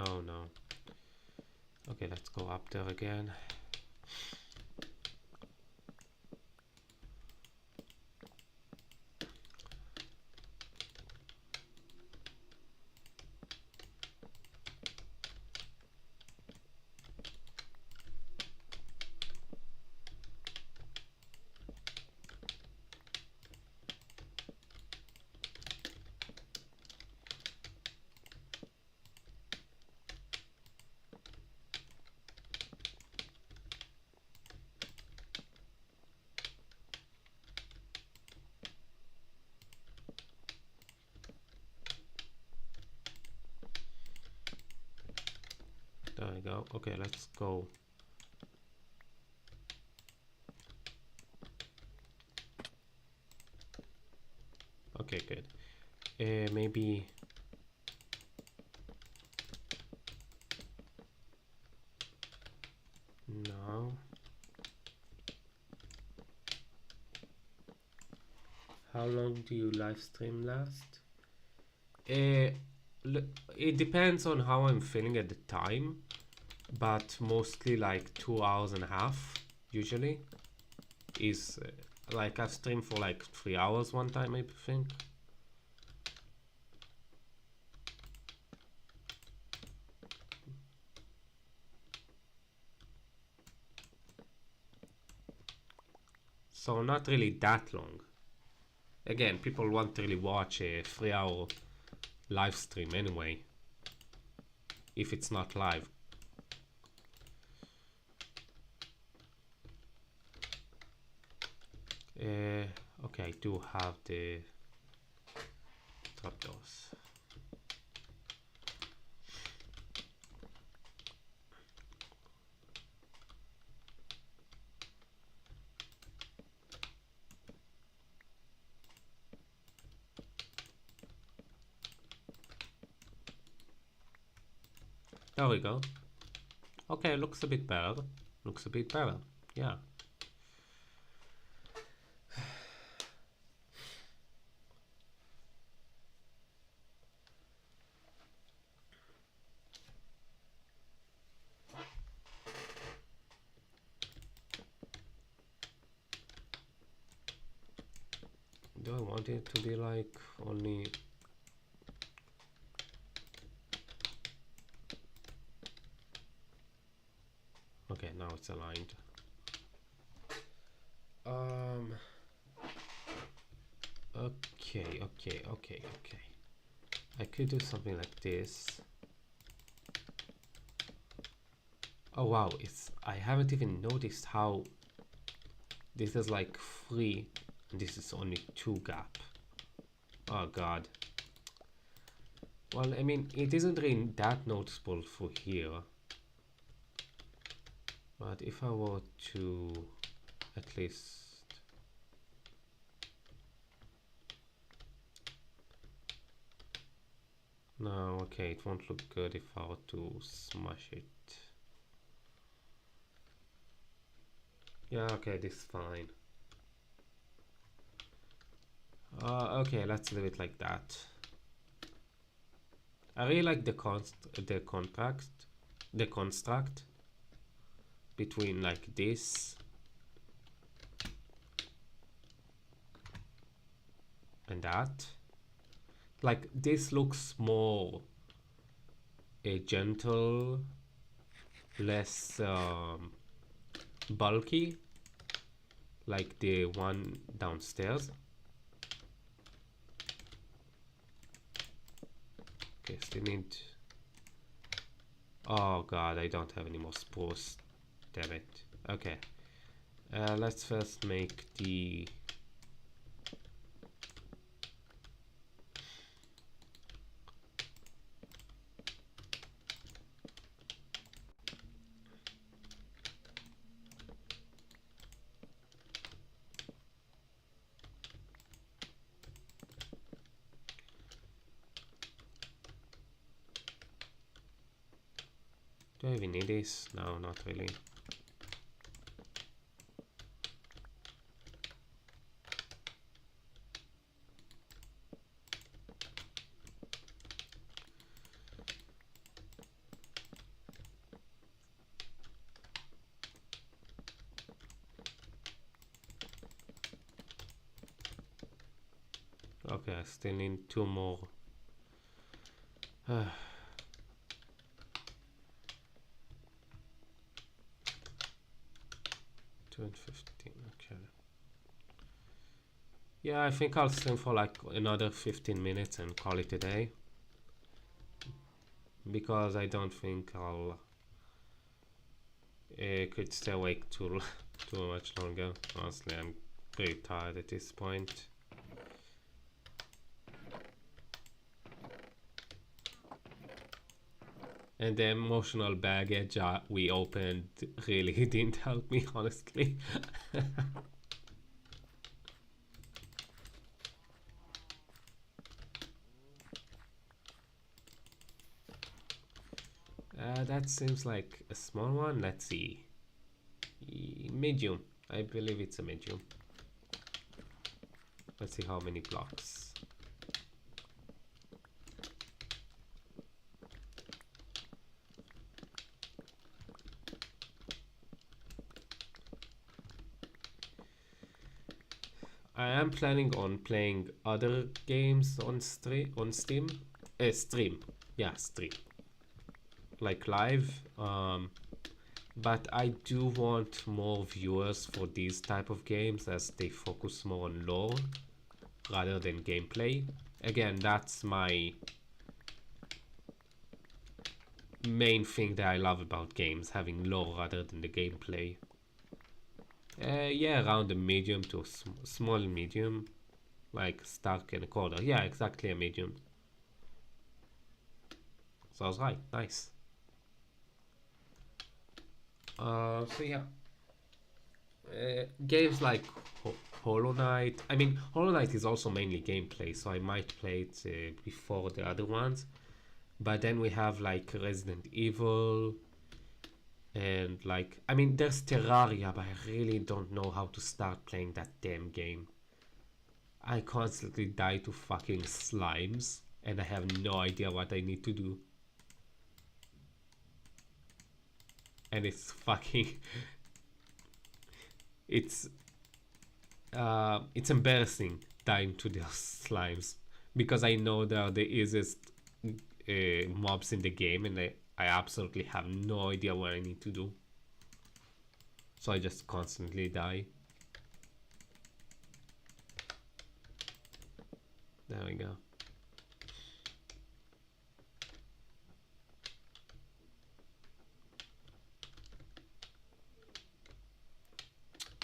No, no. Okay, let's go up there again. There we go. Okay, let's go. Okay, good. Maybe... No. How long do you live stream last? Uh, it depends on how I'm feeling at the time, but mostly like 2 hours and a half usually. Is like I've streamed for like 3 hours one time, I think. So not really that long. Again, people won't really watch a 3 hour live stream anyway, if it's not live. Okay, I do have the trapdoors. There we go. Okay, looks a bit better. Looks a bit better. Yeah. Do I want it to be like only... Okay, now it's aligned. Okay. I could do something like this. Oh wow, I haven't even noticed how this is like 3 and this is only 2 gap. Oh god. Well, I mean, it isn't really that noticeable for here. But if I were to at least... No, okay, it won't look good if I were to smash it. Yeah, okay, this is fine. Okay, let's leave it like that. I really like the construct between like this and that. Like this looks more gentle, less bulky, like the one downstairs. Okay, still need... Oh god, I don't have any more spruce. Damn it. Okay. Let's first make the... Do I even need this? No, not really. Okay, I still need 2 more. 2 and 15, okay. Yeah, I think I'll stream for like another 15 minutes and call it a day. Because I don't think I'll could stay awake too much longer. Honestly, I'm pretty tired at this point. And the emotional baggage we opened really didn't help me, honestly. That seems like a small one. Let's see. Medium. I believe it's a medium. Let's see how many blocks. I am planning on playing other games on Steam. Stream. Yeah, stream. Like live. But I do want more viewers for these type of games as they focus more on lore rather than gameplay. Again, that's my main thing that I love about games, having lore rather than the gameplay. Yeah, around a medium to small medium, like Stark and a quarter. Yeah, exactly a medium. So I was right. Nice. So yeah, games like Hollow Knight. I mean, Hollow Knight is also mainly gameplay, so I might play it before the other ones. But then we have like Resident Evil, and like, I mean, there's Terraria, but I really don't know how to start playing that damn game. I constantly die to fucking slimes, and I have no idea what I need to do. And it's fucking it's embarrassing dying to those slimes because I know they are the easiest mobs in the game, and I absolutely have no idea what I need to do. So I just constantly die. There we go.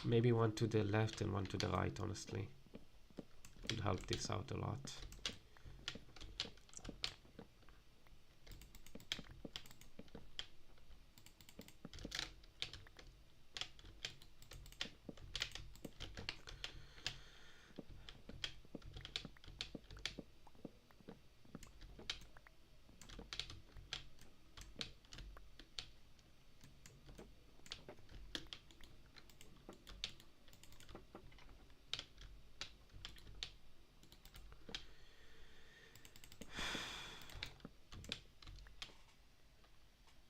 Maybe one to the left and one to the right, honestly. Would help this out a lot.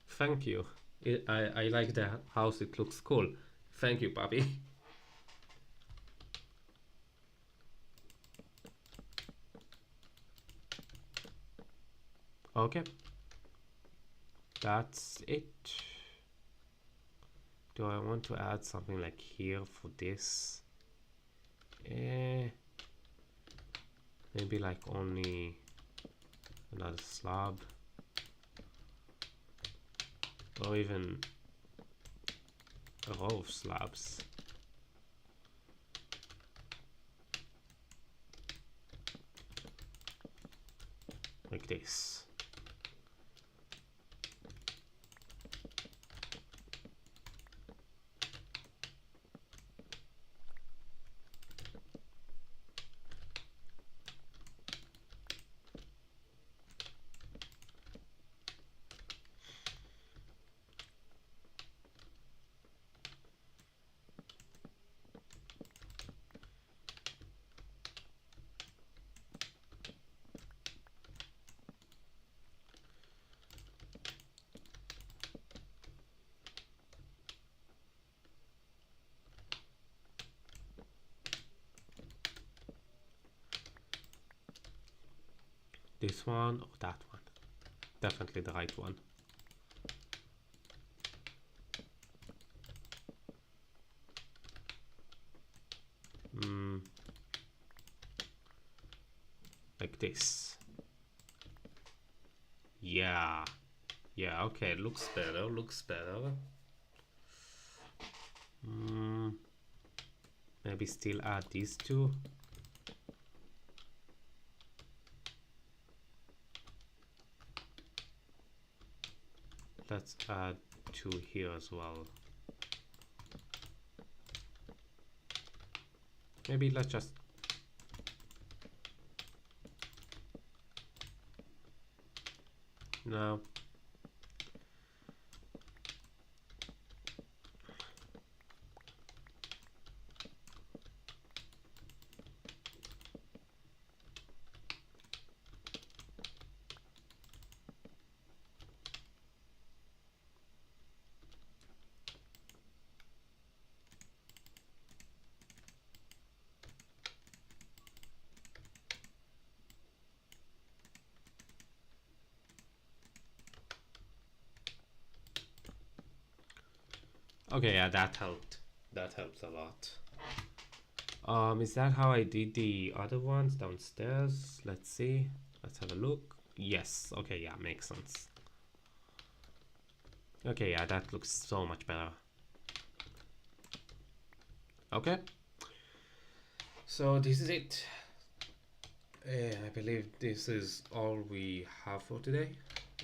Thank you. I like the house, it looks cool. Thank you, puppy. Okay. That's it. Do I want to add something like here for this? Maybe like only another slab. Or even a row of slabs. Like this. This one or that one? Definitely the right one. Like this. Yeah. Yeah, okay, looks better, looks better. Maybe still add these two. Let's add two here as well. Maybe let's just... No. Okay, yeah, that helped. That helps a lot. Is that how I did the other ones downstairs? Let's see. Let's have a look. Yes. Okay, yeah, makes sense. Okay, yeah, that looks so much better. Okay. So this is it. I believe this is all we have for today.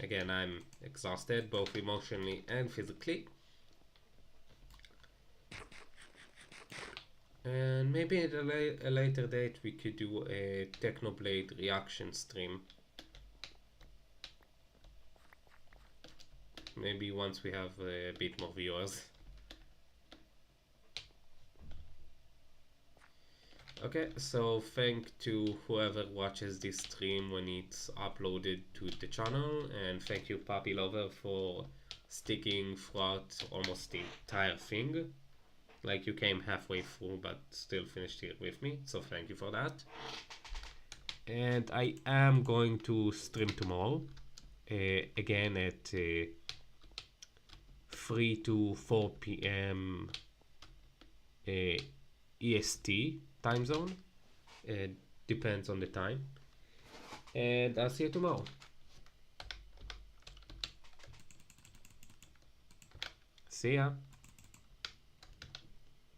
Again, I'm exhausted, both emotionally and physically. And maybe at a later date we could do a Technoblade reaction stream. Maybe once we have a bit more viewers. Okay, so thank to whoever watches this stream when it's uploaded to the channel, and thank you Puppy Lover for sticking throughout almost the entire thing. Like, you came halfway through but still finished here with me, so thank you for that. And I am going to stream tomorrow, again at 3 to 4 p.m. EST time zone. Depends on the time. And I'll see you tomorrow. See ya.